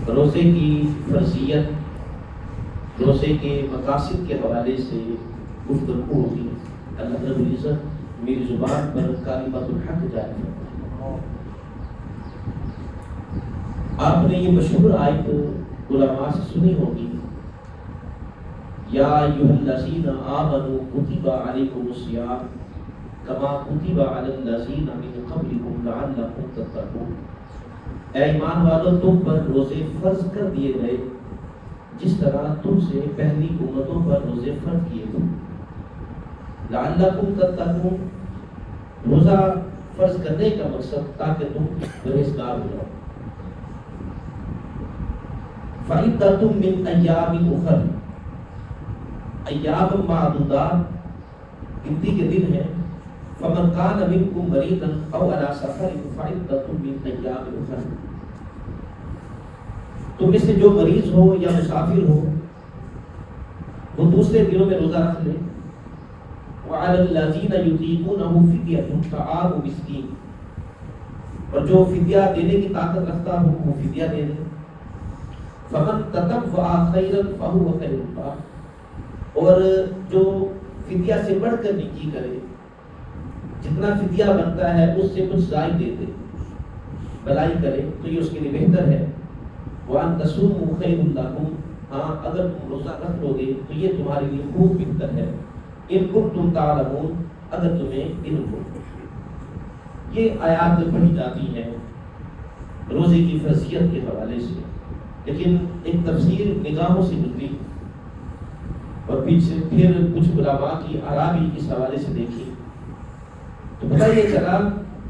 روزے کی فرضیت، روزے کے مقاصد کے حوالے سے گفتگو ہوگی۔ اللہ رب العزت میری زبان پر کلمۃ الحق جاری فرمائے۔ آپ نے یہ مشہور آیت علماء سے سنی ہوگی، یا ایھا الذین آمنوا کتب علیکم الصیام کما کتب علی الذین من قبلکم لعلکم تتقون۔ اے ایمان والو، تم پر روزے فرض کر دیے گئے جس طرح تم سے پہلی امتوں پر روزے فرض کیے تھے۔ لعلکم تتقون، روزہ فرض کرنے کا مقصد تاکہ تم پرہیزگار ہو جاؤ۔ فعدۃ من ایام اخر، ایام معدودات گنتی کے دن ہیں۔ فمن کان منکم مریضا او علی سفر فعدۃ من ایام اخر، تم میں سے جو مریض ہو یا مسافر ہو وہ دوسرے دنوں میں روزہ رکھ لے۔ وعلی الذین یطیقونہ فدیۃ طعام مسکین، اور جو فدیہ دینے کی طاقت رکھتا ہو وہ فدیہ دے دے۔ فمن تطوع خیرا فہو خیر لہ، اور جو فدیہ سے بڑھ کر نیکی کرے، جتنا فدیہ بنتا ہے اس سے کچھ زائد دے دے، بھلائی کرے تو یہ اس کے لیے بہتر ہے۔ وَأَن تَصُومُوا خَيْرٌ لَكُمْ، ہاں اگر تم روزہ رکھ لو گے تو یہ تمہارے لیے خوب بہتر ہے۔ إِن كُنتُمْ تَعْلَمُونَ، اگر تمہیں علم ہو۔ یہ آیات پڑھی جاتی ہیں روزے کی فرضیت کے حوالے سے، لیکن ایک تفسیر نگاہوں سے گزری اور پھر کچھ علماء کی آراء بھی اس حوالے سے دیکھی تو پتہ یہ چلا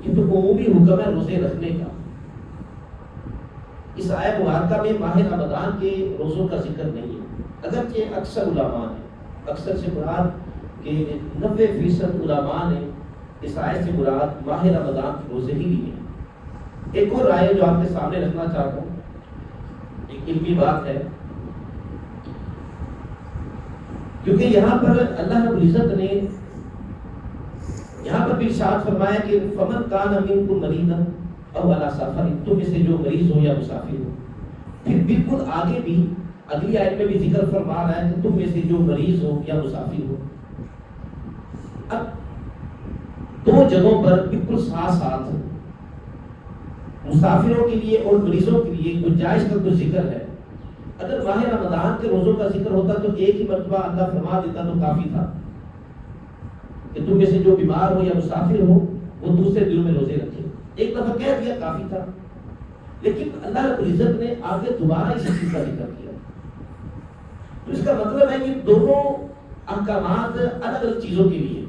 یہ تو عمومی حکم ہے روزے رکھنے کا۔ اس آیت مبارکہ میں ماہ رمضان کے روزوں کا ذکر نہیں ہے، اگرچہ اکثر علماء نے، اکثر سے مراد کہ 90% علماء نے اس آیت سے مراد ماہ رمضان کے روزے ہی لیے ہیں۔ ایک اور رائے جو آپ کے سامنے رکھنا چاہتا ہوں، ایک علمی بات ہے، کیونکہ یہاں پر اللہ رب العزت نے یہاں پر بھی ارشاد فرمایا کہ فمن کان منکم مریضا او علی سفر، تم میں سے جو مریض ہو یا مسافر ہو۔ پھر بالکل آگے بھی اگلی آیت میں بھی ذکر فرما رہا ہے کہ تم میں سے جو مریض ہو یا مسافر ہو۔ اب دو جگہوں پر بالکل ساتھ ساتھ مسافروں کے لیے اور مریضوں کے لیے گنجائش کا کچھ ذکر ہے۔ اگر ماہ رمضان کے روزوں کا ذکر ہوتا تو ایک ہی مرتبہ اللہ فرما دیتا تو کافی تھا کہ تم میں سے جو بیمار ہو یا مسافر ہو وہ دوسرے دنوں میں روزے رکھے، ایک دفعہ کہہ دیا کافی تھا۔ لیکن اللہ رب العزت نے آگے دوبارہ اسی چیز کا ذکر کیا، تو اس کا مطلب ہے کہ دونوں احکامات الگ الگ چیزوں کے لیے۔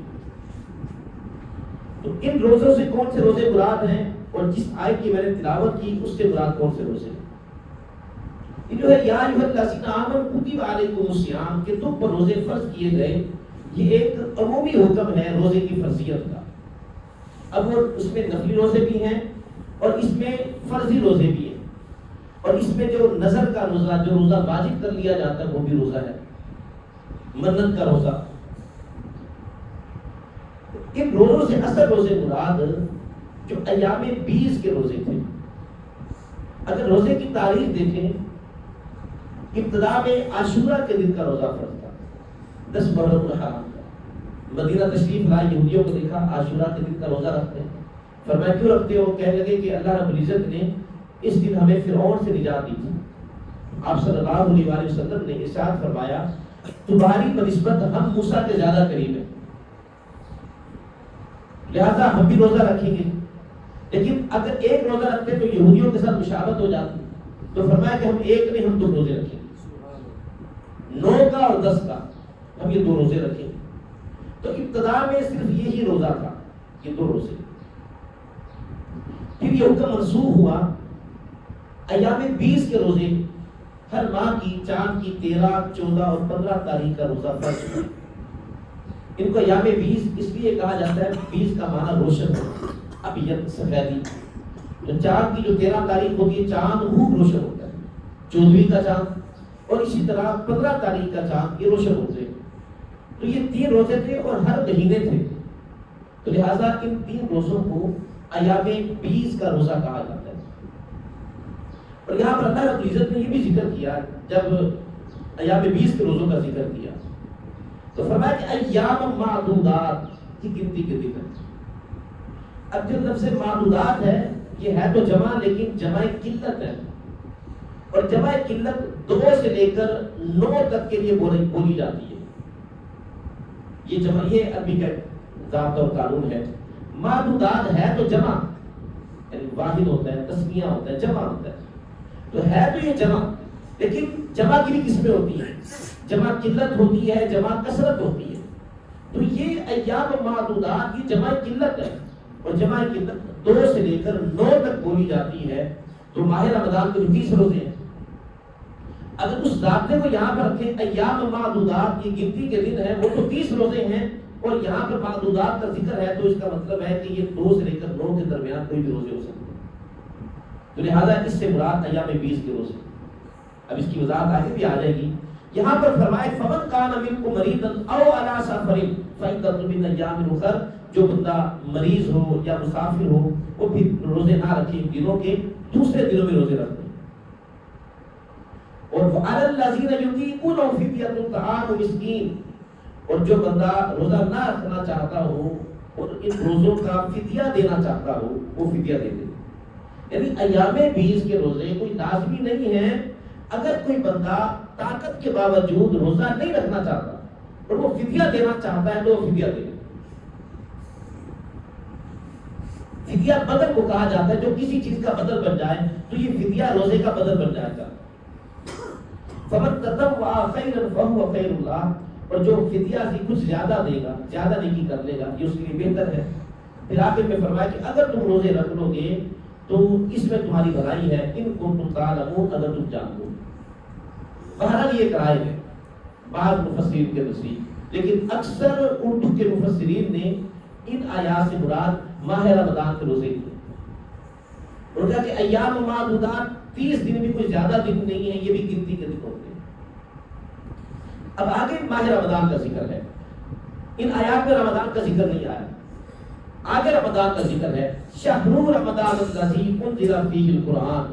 تو ان روزوں سے کون سے روزے مراد ہیں اور جس آیت کی میں نے تلاوت کی اس سے مراد کون سے روزے ہیں؟ یہ جو ہے یا ایھا الذین آمنوا کتب علیکم الصیام، کہ تم پر روزے فرض کیے گئے، یہ ایک عمومی حکم ہے روزے کی فرضیت کا۔ اب وہ اس میں نفلی روزے بھی ہیں اور اس میں فرضی روزے بھی ہیں، اور اس میں جو نظر کا روزہ، جو روزہ واجب کر لیا جاتا ہے وہ بھی روزہ ہے، منت کا روزہ۔ ان روزوں سے اصل روزے مراد جو ایام 20 کے روزے تھے۔ اگر روزے کی تاریخ دیکھیں، ابتدا میں عاشورہ کے دن کا روزہ فرض تھا، 10 محرم الحرام کا۔ مدینہ تشریف لائے، یہودیوں کو دیکھا عاشورہ کے دن کا روزہ رکھتے ہیں، فرمایا کیوں رکھتے ہو؟ کہنے لگے کہ اللہ رب العزت نے اس دن ہمیں فرعون سے نجات دی تھی۔ آپ صلی اللہ علیہ وآلہ وسلم نے ارشاد فرمایا تمہاری بنسبت ہم موسیٰ کے زیادہ قریب ہیں، لہذا ہم بھی روزہ رکھیں گے۔ لیکن اگر ایک روزہ رکھتے تو یہودیوں کے ساتھ مشابہت ہو جاتی، تو فرمایا کہ ہم ایک نہیں، ہم 2 روزے رکھیں گے، 9 کا اور 10 کا، ہم یہ 2 روزے رکھیں گے۔ تو ابتدا میں صرف یہی روزہ تھا، یہ 2 روزے۔ پھر یہ حکم منسوخ ہوا، ایام 20 کے روزے ہر ماہ کی چاند کی 13، 14 اور 15 تاریخ کا روزہ فرض ہوا۔ ان کو ایام 20 اس لیے کہا جاتا ہے، 20 کا معنی روشن ہے، ابیض سفیدی۔ جو چاند کی جو 13 تاریخ ہوتی ہے چاند خوب روشن ہوتا ہے، 14ویں کا چاند، اور اسی طرح 15 تاریخ کا چاند، یہ روشن ہوتے ہیں۔ تو یہ 3 روزے تھے اور ہر مہینے تھے، تو لہٰذا ان 3 روزوں کو ایام 20 کا روزہ کہا جاتا ہے۔ اور یہاں پر اللہ رب العزت نے یہ بھی ذکر کیا جب ایام 20 کے روزوں کا ذکر کیا تو فرمایا کہ ایام معدودات کی گنتی کے دن ہے. اب جو لفظ معدودات ہے یہ ہے تو جمع لیکن جمع قلت ہے اور جمع قلت 2 سے لے کر 9 تک کے لیے بولی جاتی ہے. یہ جمع یہ عربی کا ضابطہ اور قانون ہے. معدودات ہے تو جمع یعنی واحد ہوتا ہے تسمیہ ہوتا ہے جمع ہوتا ہے تو ہے تو یہ جمع لیکن جمع کی بھی قسمیں ہوتی ہیں. جمع قلت ہوتی ہے جمع کثرت ہوتی ہے. تو یہ ایام معدودات کی جمع قلت ہے اور جمع قلت 2 سے لے کر 9 تک بولی جاتی ہے. تو ماہ رمضان کے 20 روزے ہیں. اگر اس ضابطے کو یہاں پر رکھیں ایام معدودات کی گنتی کے دن ہے وہ تو 30 روزے ہیں اور یہاں پر معدودات کا ذکر ہے تو اس کا مطلب ہے کہ یہ 2 سے لے کر 9 کے درمیان کوئی بھی روزے ہو سکتے ہیں. تو لہٰذا اس سے مراد ایام 20 کے روزے. اب اس کی وضاحت آگے بھی آ جائے گی. یہاں پر فرمائے فمن کان منکم مریضا او علی سفر فعدۃ من ایام اخر. جو بندہ مریض ہو یا مسافر ہو وہ بھی روزے نہ رکھے دنوں کے دوسرے دنوں میں روزے رکھتے. اور وعلی الذین یطیقونہ فدیۃ طعام مسکین. اور جو بندہ روزہ نہ رکھنا چاہتا ہو اور ان روزوں کا فدیہ دینا چاہتا ہو وہ فدیہ دے دے. یعنی ایام 20 کے روزے کوئی لازمی نہیں ہے. اگر کوئی بندہ طاقت کے باوجود روزہ نہیں رکھنا چاہتا اور وہ فدیہ دینا چاہتا ہے تو وہ فدیہ دے دے. فدیہ بدل کو کہا جاتا ہے جو کسی چیز کا بدل بن جائے تو یہ فدیہ روزے کا بدل بن جائے گا. فمن تطوع خیرا فهو خیر اللہ. اور جو فدیہ سے کچھ زیادہ دے گا زیادہ نیکی کر لے گا یہ اس کے لیے بہتر ہے. پھر آخر میں فرمایا کہ اگر تم روزے رکھ لو گے تو اس میں تمہاری بھلائی ہے ان کنتم تعلمون اگر تم جان لو. بہرحال یہ رائے ہے بعض مفسرین کے نزدیک لیکن اکثر اردو کے مفسرین نے ان آیات سے مراد ماہ رمضان کے روزے کی. اور کہا کہ ایام معدودات 30 دن بھی کوئی زیادہ دن نہیں ہے یہ بھی گنتی کے دن ہوتے ہیں. اب آگے ماہ رمضان کا ذکر ہے. ان آیات میں رمضان کا ذکر نہیں آیا. آگے رمضان کا ذکر ہے شہر رمضان الذی انزل فیہ القرآن.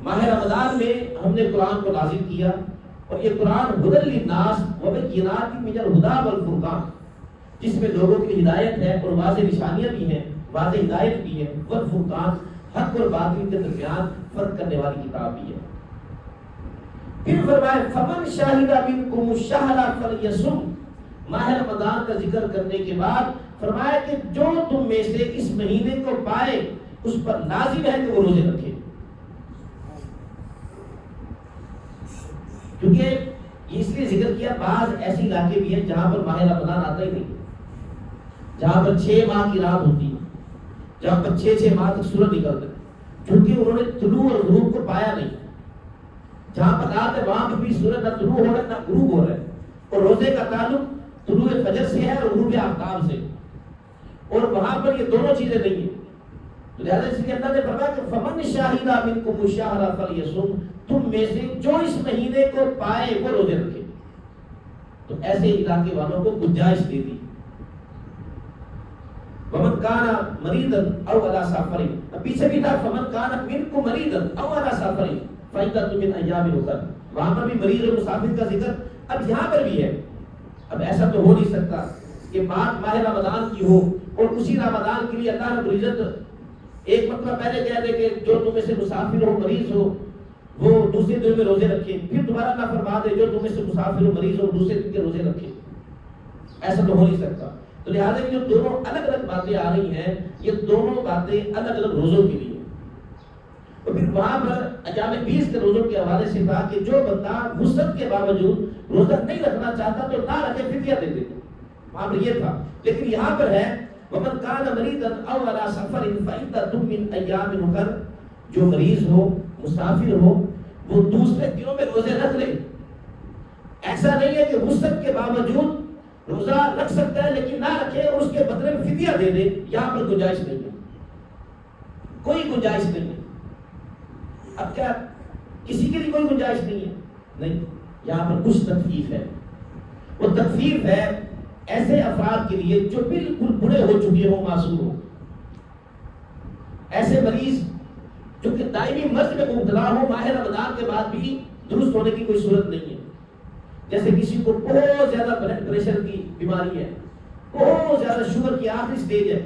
ماہ رمضان میں ہم نے قرآن کو نازل کیا اور یہ قرآن ھدی للناس وبینات من الھدی والفرقان جس میں لوگوں کی ہدایت ہے اور واضح نشانیاں بھی ہیں واضح ہدایت بھی ہے والفرقان حق اور باطل کے درمیان فرق کرنے والی کتاب بھی ہے. پھر فرمایا فمن شاہد منکم الشہر فلیصم. ماہ رمضان کا ذکر کرنے کے بعد فرمایا کہ جو تم میں سے اس مہینے کو پائے اس پر لازم ہے کہ وہ روزے رکھے. کیونکہ اس لیے ذکر کیا بعض ایسے علاقے بھی ہیں جہاں پر ماہ رمضان آتا ہی نہیں, جہاں پر 6 ماہ کی رات ہوتی ہے, جہاں پر 6 ماہ تک سورج نکلتا ہے کیونکہ انہوں نے طلوع اور غروب کو پایا نہیں. جہاں پر رات ہے وہاں پر بھی سورج نہ طلوع ہو رہا ہے نہ غروب ہو رہا ہے. اور روزے کا تعلق طلوع فجر سے ہے اور غروب آفتاب سے اور وہاں پر یہ دونوں چیزیں نہیں ہیں. تو لہٰذا اس لیے اللہ نے فرمایا کہ فمن شاہد منکم الشہر فلیصم. تم میں سے جو اس مہینے کو پائے وہ روزے رکھے. تو ایسے علاقے والوں کو گنجائش دے دی. فمن کان مریضا او علی سفر. پیچھے بھی تھا فمن کان منکم مریضا او علی سفر فعدۃ من ایام اخر. وہاں پر بھی مریض اور مسافر کا ذکر اب یہاں پر بھی ہے. اب ایسا تو ہو نہیں سکتا کہ بات ماہ رمضان کی ہو اور اسی رمضان کے لیے اللہ رب العزت ایک مطلب پہلے کہہ دے کہ جو تم میں سے مسافر ہو مریض ہو وہ دوسرے دن میں روزے رکھے, پھر دوبارہ اللہ فرما دے جو تم میں سے مسافر ہو مریض ہو دوسرے دن کے روزے رکھے. ایسا تو ہو نہیں سکتا. تو لہٰذا جو دونوں الگ الگ باتیں آ رہی ہیں یہ دونوں باتیں الگ الگ روزوں کے لیے. اور پھر وہاں پر ایام 20 کے روزوں کے حوالے سے کہا کہ جو بندہ وسعت کے باوجود روزہ نہیں رکھنا چاہتا تو نہ رکھے فدیہ دے دے. وہاں پر یہ تھا. لیکن یہاں پر ہے ومن کان مریضا او علی سفر فعدۃ من ایام اخر. جو مریض ہو مسافر ہو وہ دوسرے دنوں میں روزے رکھ لے. ایسا نہیں ہے کہ وسعت کے باوجود روزہ رکھ سکتا ہے لیکن نہ رکھے اور اس کے بدلے میں فدیہ دے دے. یہاں پر گنجائش نہیں ہے, کوئی گنجائش نہیں ہے. اب کیا کسی کے لیے کوئی گنجائش نہیں ہے؟ نہیں, یہاں پر کچھ تخفیف ہے. وہ تخفیف ہے ایسے افراد کے لیے جو بالکل بوڑھے ہو چکے ہوں معصوم ہو. ایسے مریض جو کہ دائمی مرض میں مبتلا ہو ماہ رمضان کے بعد بھی درست ہونے کی کوئی صورت نہیں ہے. جیسے کسی کو بہت زیادہ بلڈ پریشر کی بیماری ہے, بہت زیادہ شوگر کی آخری سٹیج ہے,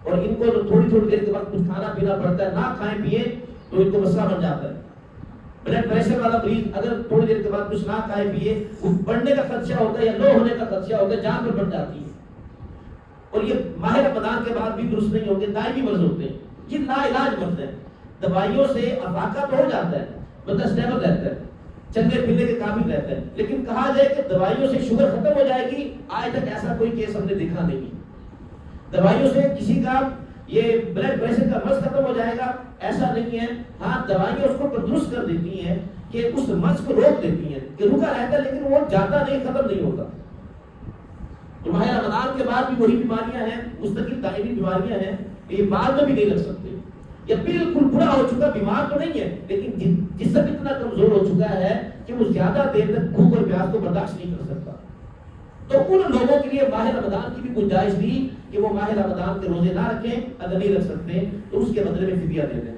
اور ان کو تھوڑی تھوڑی دیر کے بعد کچھ کھانا پینا پڑتا ہے, نہ کھائیں پیئے تو ان کو مسئلہ بن جاتا ہے. بلڈ پریشر والا مریض اگر تھوڑی دیر کے بعد کچھ نہ کھائے پیئے, وہ بڑھنے کا خدشہ ہوتا ہے یا لو ہونے کا خدشہ ہوتا ہے, جان پر بڑھ جاتی ہے. اور یہ ماہ رمضان کے بعد بھی درست نہیں ہوتے, دائمی مرض ہوتے ہیں, یہ لا علاج مرض ہے. دوائیوں سے افاقہ تو ہو جاتا ہے, بندہ اسٹیبل رہتا ہے, چلنے پھرنے کے قابل رہتا ہے, لیکن کہا جائے کہ دوائیوں سے شوگر ختم ہو جائے گی, آج تک ایسا کوئی کیس ہم نے دیکھا نہیں. دوائیوں سے کسی کا یہ بلڈ پریشر کا مرض ختم ہو جائے گا ایسا نہیں ہے. ہاں دوائیاں اس کو تندرست کر دیتی ہیں کہ اس مرض کو روک دیتی ہیں, کہ رکا رہتا ہے لیکن وہ جاتا نہیں, ختم نہیں ہوتا. تو ماہ رمضان کے بعد بھی وہی بیماریاں ہیں, مستقل دائمی بیماریاں ہیں, یہ بعد میں بھی نہیں لگ سکتے. یہ بالکل بڑا ہو چکا بیمار تو نہیں ہے, لیکن جسم اتنا کمزور ہو چکا ہے کہ وہ زیادہ دیر تک بھوک اور پیاس کو برداشت نہیں کر سکتا. تو ان لوگوں کے لیے ماہ رمضان کی بھی گنجائش دی کہ وہ ماہ رمضان کے روزے نہ رکھیں, اگر نہیں رکھ سکتے تو اس کے بدلے میں فدیہ دے دیں.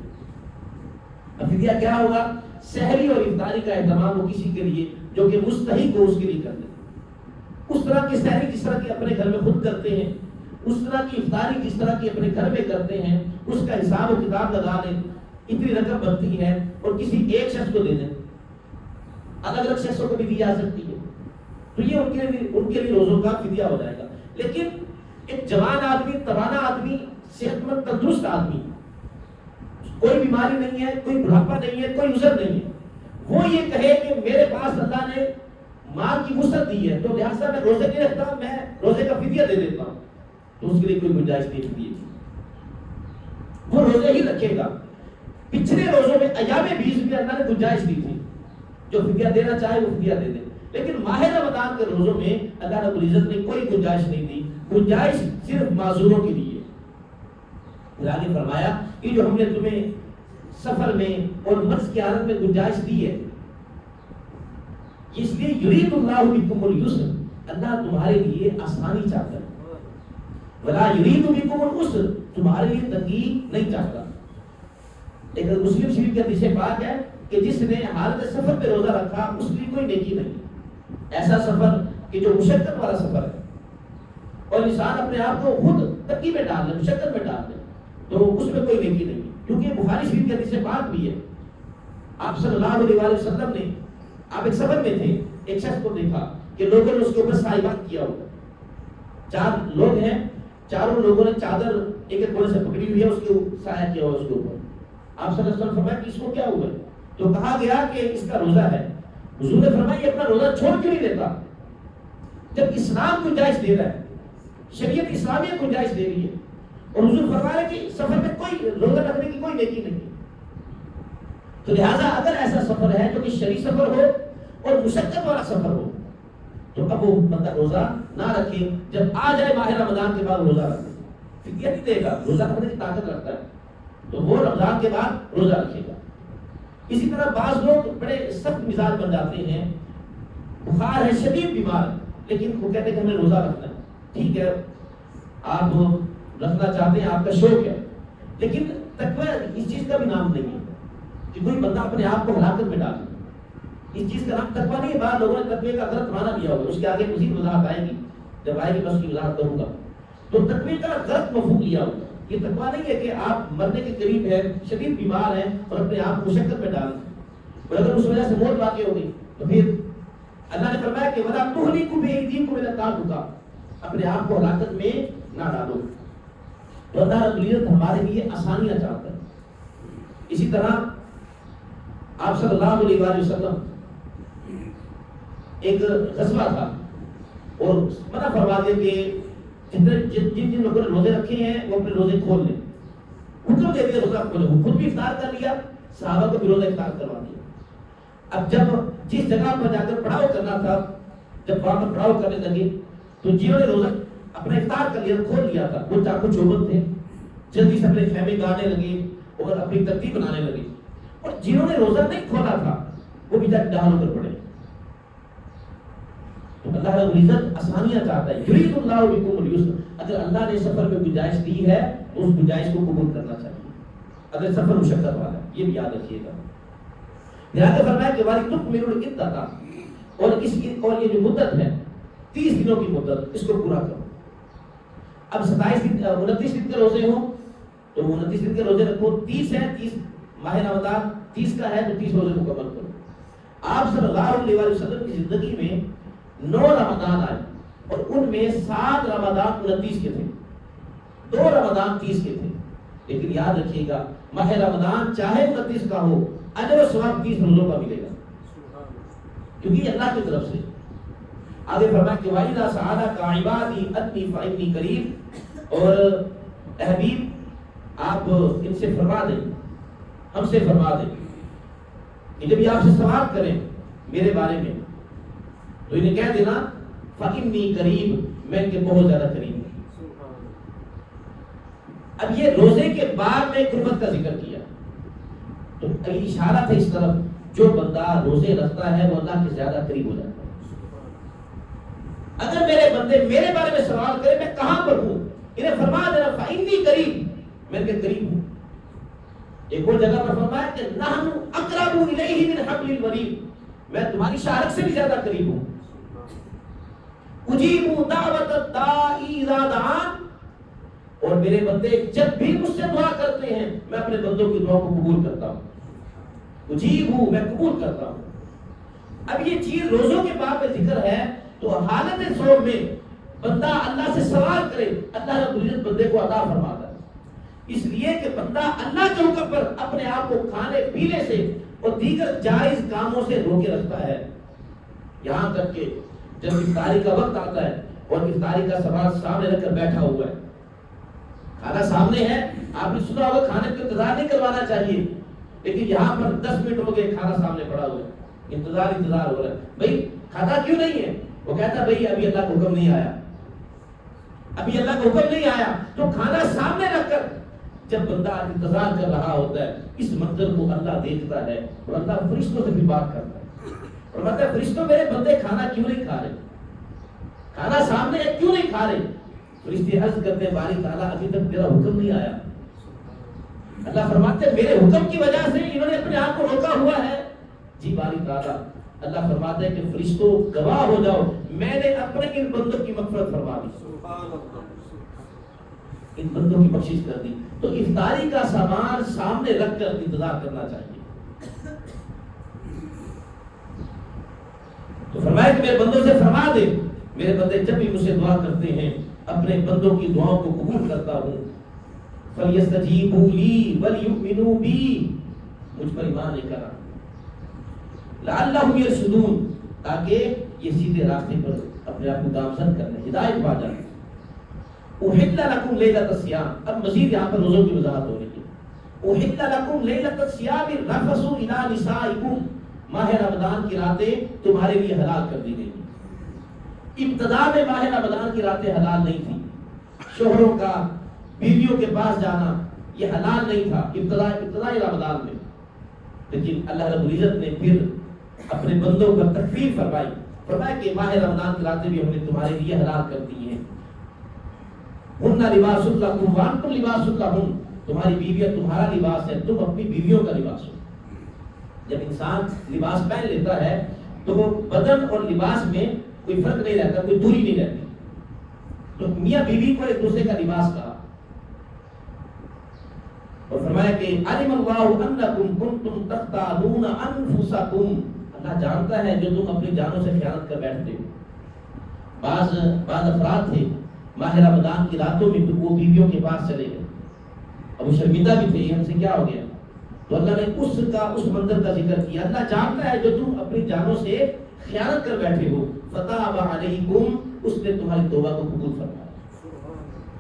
اب فدیہ کیا ہوگا؟ سحری اور افطاری کا اہتمام وہ کسی کے لیے جو کہ مستحق ہو اس کے لیے کر دیں. اس طرح کی سحری جس طرح کی اپنے گھر میں خود کرتے ہیں, اس طرح کی افطاری جس طرح کی اپنے گھر میں کرتے ہیں, اس کا حساب و کتاب لگا لیں, اتنی رقم بنتی ہے اور کسی ایک شخص کو دے دیں, الگ الگ شخصوں کو بھی دی جا سکتی ہے. تو یہ ان کے لیے روزوں کا فدیہ ہو جائے گا. لیکن ایک جوان آدمی, توانا آدمی, صحت مند تندرست آدمی, کوئی بیماری نہیں ہے, کوئی بڑھاپا نہیں ہے, کوئی عذر نہیں ہے, وہ یہ کہے کہ میرے پاس اللہ نے مال کی وسعت دی ہے تو لہٰذا میں روزے نہیں رکھتا, میں روزے کا فدیہ دے دیتا ہوں, تو اس کے لیے کوئی گنجائش نہیں فدیے کی. وہ روزے ہی رکھے گا. پچھلے روزوں میں ایام 20 میں اللہ نے گنجائش دی تھی, جو فدیہ دینا چاہے وہ فدیہ دے دے. لیکن ماہ رمضان کے روزوں میں اللہ رب العزت نے کوئی گنجائش نہیں دی. گنجائش صرف معذوروں کے لیے. پھر آگے فرمایا کہ جو ہم نے تمہیں سفر میں اور مرض کی حالت میں گنجائش دی ہے, اس لیے یرید اللہ بکم الیسر, اللہ تمہارے لیے آسانی چاہتا ہے, ولا یرید بکم العسر, تمہارے لیے تنگی نہیں چاہتا. لیکن مسلم شریف کے حدیث پاک ہے کہ جس نے حالت سفر پہ روزہ رکھا اس کی کوئی نیکی نہیں. ایسا سفر کہ جو مشقت والا سفر ہے اور انسان اپنے آپ کو خود تنگی میں ڈال دے, مشقت میں ڈال دے, تو اس میں کوئی نیکی نہیں. کیونکہ بخاری شریف کے حدیث پاک بھی ہے, آپ صلی اللہ علیہ وسلم نے, آپ ایک سفر میں تھے, ایک شخص کو دیکھا کہ لوگوں نے اس کے اوپر صائبات کیا ہوا. 4 لوگ ہیں, چاروں لوگوں نے چادر ایک ایک کونے سے پکڑی ہوئی ہے, اس کے سایہ کیا ہوا اس کے اوپر. آپ صلی اللہ علیہ وسلم فرمایا کہ اس کو کیا ہوا؟ تو کہا گیا کہ اس کا روزہ ہے. حضور نے فرمایا یہ اپنا روزہ چھوڑ کیوں نہیں دیتا؟ جب اسلام گنجائش دے رہا ہے, شریعت اسلامیہ گنجائش دے رہی ہے, اور حضور فرما رہے کہ سفر میں کوئی روزہ رکھنے کی کوئی نیکی نہیں. تو لہٰذا اگر ایسا سفر ہے جو کہ شرعی سفر ہو اور مشقت والا سفر ہو, تو اب وہ بندہ روزہ نہ رکھے. جب آ جائے ماہ رمضان کے بعد روزہ رکھے, فدیہ نہیں دے گا, روزہ رکھنے کی طاقت رکھتا ہے تو وہ رمضان کے بعد روزہ رکھے گا. اسی طرح بعض لوگ بڑے سخت مزاج بن جاتے ہیں, بخار ہے, شدید بیمار ہے, لیکن وہ کہتے ہیں کہ ہمیں روزہ رکھنا ہے. ٹھیک ہے, آپ رکھنا چاہتے ہیں, آپ کا شوق ہے, لیکن تقوی اس چیز کا بھی نام نہیں ہے کہ کوئی بندہ اپنے آپ کو ہلاکت میں ڈالے. اس چیز کا نام تقوی نہیں ہے. بعض لوگوں نے تقوی کا غلط معنی لیا ہوگا, اس کے آگے مزید وضاحت آئے گی, جب آئے گی بس کی وضاحت کروں گا. تو تقوی کا غلط مفہوم لیا ہوگا. یہ تقوی نہیں ہے کہ آپ مرنے کے قریب ہیں, شدید بیمار ہیں اور اپنے آپ کو مشقت میں ڈال دیں, اور اگر اس وجہ سے موت واقع ہو گئی تو پھر اللہ نے فرمایا کہ وَلَا تُهْلِكُوا بِأَيْدِيكُمْ إِلَى التَّهْلُكَةِ, اپنے آپ کو ہلاکت میں نہ ڈالو. تو اللہ رب العزت ہمارے لیے آسانیاں چاہتا ہے. اسی طرح آپ صلی اللہ علیہ وآلہ وسلم ایک غزوہ تھا اور منع فرما دیا کہ جن لوگوں نے روزے رکھے ہیں وہ اپنے روزے کھول لیں. حکم دے دیا روزہ کھولے, وہ خود بھی افطار کر لیا, صحابہ کو بھی روزہ افطار کروا دیا. اب جب جس جگہ پر جا کر پڑاؤ کرنا تھا, جب وہاں پر پڑاؤ کرنے لگے تو جنہوں نے روزہ اپنا افطار کر لیا, کھول لیا تھا, وہ چاقو چوبند تھے, جلدی سے اپنے خیمے گاڑنے لگے اور اپنی ترتیب بنانے لگے. اور جنہوں نے روزہ نہیں کھولا تھا وہ بھی جا ڈہال کر پڑے. تو اللہ رب العزت آسانیاں چاہتا ہے. یرید اللہ بکم الیسر, اگر اللہ نے سفر میں گنجائش دی ہے تو اس گنجائش کو قبول کرنا چاہیے. اگر سفر مشقت والا ہے، یہ بھی یاد رکھیے گا۔ لہٰذا فرمایا کہ وَلِتُكْمِلُوا الْعِدَّةَ، اور یہ جو مدت ہے 30 دنوں کی مدت، اس کو پورا کرو۔ اب 29 دن کے روزے ہوں تو 29 دن کے روزے رکھو، 30 ہے، 30 ماہ رمضان 30 کا ہے تو 30 روزے مکمل کرو۔ آپ صلی اللہ علیہ وسلم کی زندگی میں 9 رمضان آئے اور ان میں 7 رمضان 29 کے تھے، 2 رمضان 30 کے تھے، لیکن یاد رکھیے گا ماہ رمضان چاہے 29 کا ہو، اجر و ثواب 30 روزوں کا ملے گا، کیونکہ یہ اللہ کی طرف سے۔ آگے فرمایا کہ وَإِذَا سَأَلَكَ عِبَادِي أَنِّي فَإِنِّي قَرِيبٌ، اور اے حبیب آپ ان سے فرما دیں، ہم سے فرما دیں کہ جب یہ آپ سے سوال کریں میرے بارے میں تو انہیں کہہ دینا فَإِنِّي قَرِيبٌ، میں ان کے بہت زیادہ قریب ہوں۔ اب یہ روزے کے بعد میں قربت کا ذکر کیا تو اشارہ تھا اس طرف، جو بندہ روزے رکھتا ہے وہ اللہ کے زیادہ قریب ہو جاتا ہے۔ اگر میرے بندے میرے بارے میں سوال کرے میں کہاں پر ہوں، انہیں فرما دینا فَإِنِّي قَرِيبٌ، میں ان کے قریب ہوں۔ ایک اور جگہ پر فرمایا کہ نَحْنُ أَقْرَبُ إِلَيْهِ مِنْ حَبْلِ الْوَرِيدِ، میں تمہاری شاہرگ سے بھی زیادہ قریب ہوں۔ أُجِيبُ دَعْوَةَ الدَّاعِ إِذَا دَعَانِ، اور میرے بندے جب بھی مجھ سے دعا کرتے ہیں میں اپنے بندوں کی دعا کو قبول کرتا ہوں۔ أُجِيبُ، میں قبول کرتا ہوں۔ اب یہ چیز روزوں کے بعد میں ذکر ہے تو حالت صوم میں بندہ اللہ سے سوال کرے، اللہ رب العزت بندے کو عطا فرماتا ہے، اس لیے کہ بندہ اللہ کے حکم پر اپنے آپ کو کھانے پینے سے اور دیگر جائز کاموں سے روکے رکھتا ہے، یہاں تک کہ جب افطاری کا وقت آتا ہے اور افطاری کا سوال سامنے رکھ کر بیٹھا ہوا ہے، کھانا سامنے ہے، آپ نے سنا ہوگا کھانے کا انتظار نہیں کروانا چاہیے، لیکن یہاں پر 10 منٹ ہو گئے کھانا سامنے پڑا ہوا ہے، انتظار ہو رہا ہے، بھائی کھاتا کیوں نہیں ہے؟ وہ کہتا بھائی ابھی اللہ کا حکم نہیں آیا، ابھی اللہ کا حکم نہیں آیا، تو کھانا سامنے رکھ کر جب بندہ انتظار کر رہا ہوتا ہے، اس منظر کو اللہ دیکھتا ہے اور اللہ فرشتوں سے بھی بات کرتا ہے اور کہتا ہے فرشتوں میرے بندے کھانا کیوں نہیں کھا رہے، کھانا سامنے ہے کیوں نہیں کھا رہے؟ فرشتے عرض کرتے ہیں باری تعالیٰ ابھی تک تیرا حکم نہیں آیا۔ اللہ فرماتے ہیں میرے حکم کی وجہ سے انہوں نے اپنے آپ کو روکا ہوا ہے، جی باری تعالیٰ۔ اللہ فرماتے ہیں کہ فرشتوں گواہ ہو جاؤ میں نے اپنے ان بندوں کی مغفرت فرما دی، ان بندوں کی بخشش کر دی۔ تو افطاری کا سامان سامنے رکھ کر انتظار کرنا چاہیے۔ تو فرمایا کہ میرے بندوں سے فرما دے، میرے بندے جب بھی مجھ سے دعا کرتے ہیں اپنے بندوں کی دعاؤں کو قبول کرتا ہوں۔ فَلْيَسْتَجِيبُوا لِي وَلْيُؤْمِنُوا بِي، مجھ پر ایمان لے کر لعلہم یرشدون، تاکہ یہ سیدھے راستے پر اپنے آپ کو گامزن کرنے ہدایت پا جائیں۔ احل لکم لیلۃ الصیام، اب مزید یہاں پر روزوں کی وضاحت ہو رہی ہے۔ احل لکم لیلۃ الصیام الرفث الی نسائکم، ماہ رمضان کی راتیں تمہارے لیے حلال کر دی گئی۔ ابتدا میں ماہ رمضان کی راتیں حلال نہیں تھی، شوہروں کا بیویوں کے پاس جانا یہ حلال نہیں تھا ابتدائی رمضان میں، لیکن اللہ رب العزت نے پھر اپنے بندوں کا تخفیف فرمائی، فرمایا کہ ماہ رمضان کی راتیں بھی ہم نے تمہارے لیے حلال کر دی ہیں۔ ہن لباس لکم وانتم لباس لہن، تمہاری بیویاں تمہارا لباس ہے، تم اپنی بیویوں کا لباس ہو۔ جب انسان لباس پہن لیتا ہے تو وہ بدن اور لباس میں کوئی فرق نہیں رہتا، کوئی دوری نہیں رہتی، تو میاں بیوی کو ایک دوسرے کا لباس کہا اور فرمایا کہ علم اللہ انکم کنتم تختانون انفسکم، اللہ جانتا ہے جو تم اپنی جانوں سے خیانت کر بیٹھتے ہو۔ بعض افراد تھے ماہ رمضان کی راتوں میں وہ بیویوں کے پاس چلے گئے، اب وہ شرمندہ بھی تھے یہ ہم سے کیا ہو گیا، تو اللہ نے اس منظر کا ذکر کیا، اللہ جانتا ہے جو تم اپنی جانوں سے خیانت کر بیٹھے ہو، فتاب علیکم، اس نے تمہاری توبہ کو قبول فرمایا،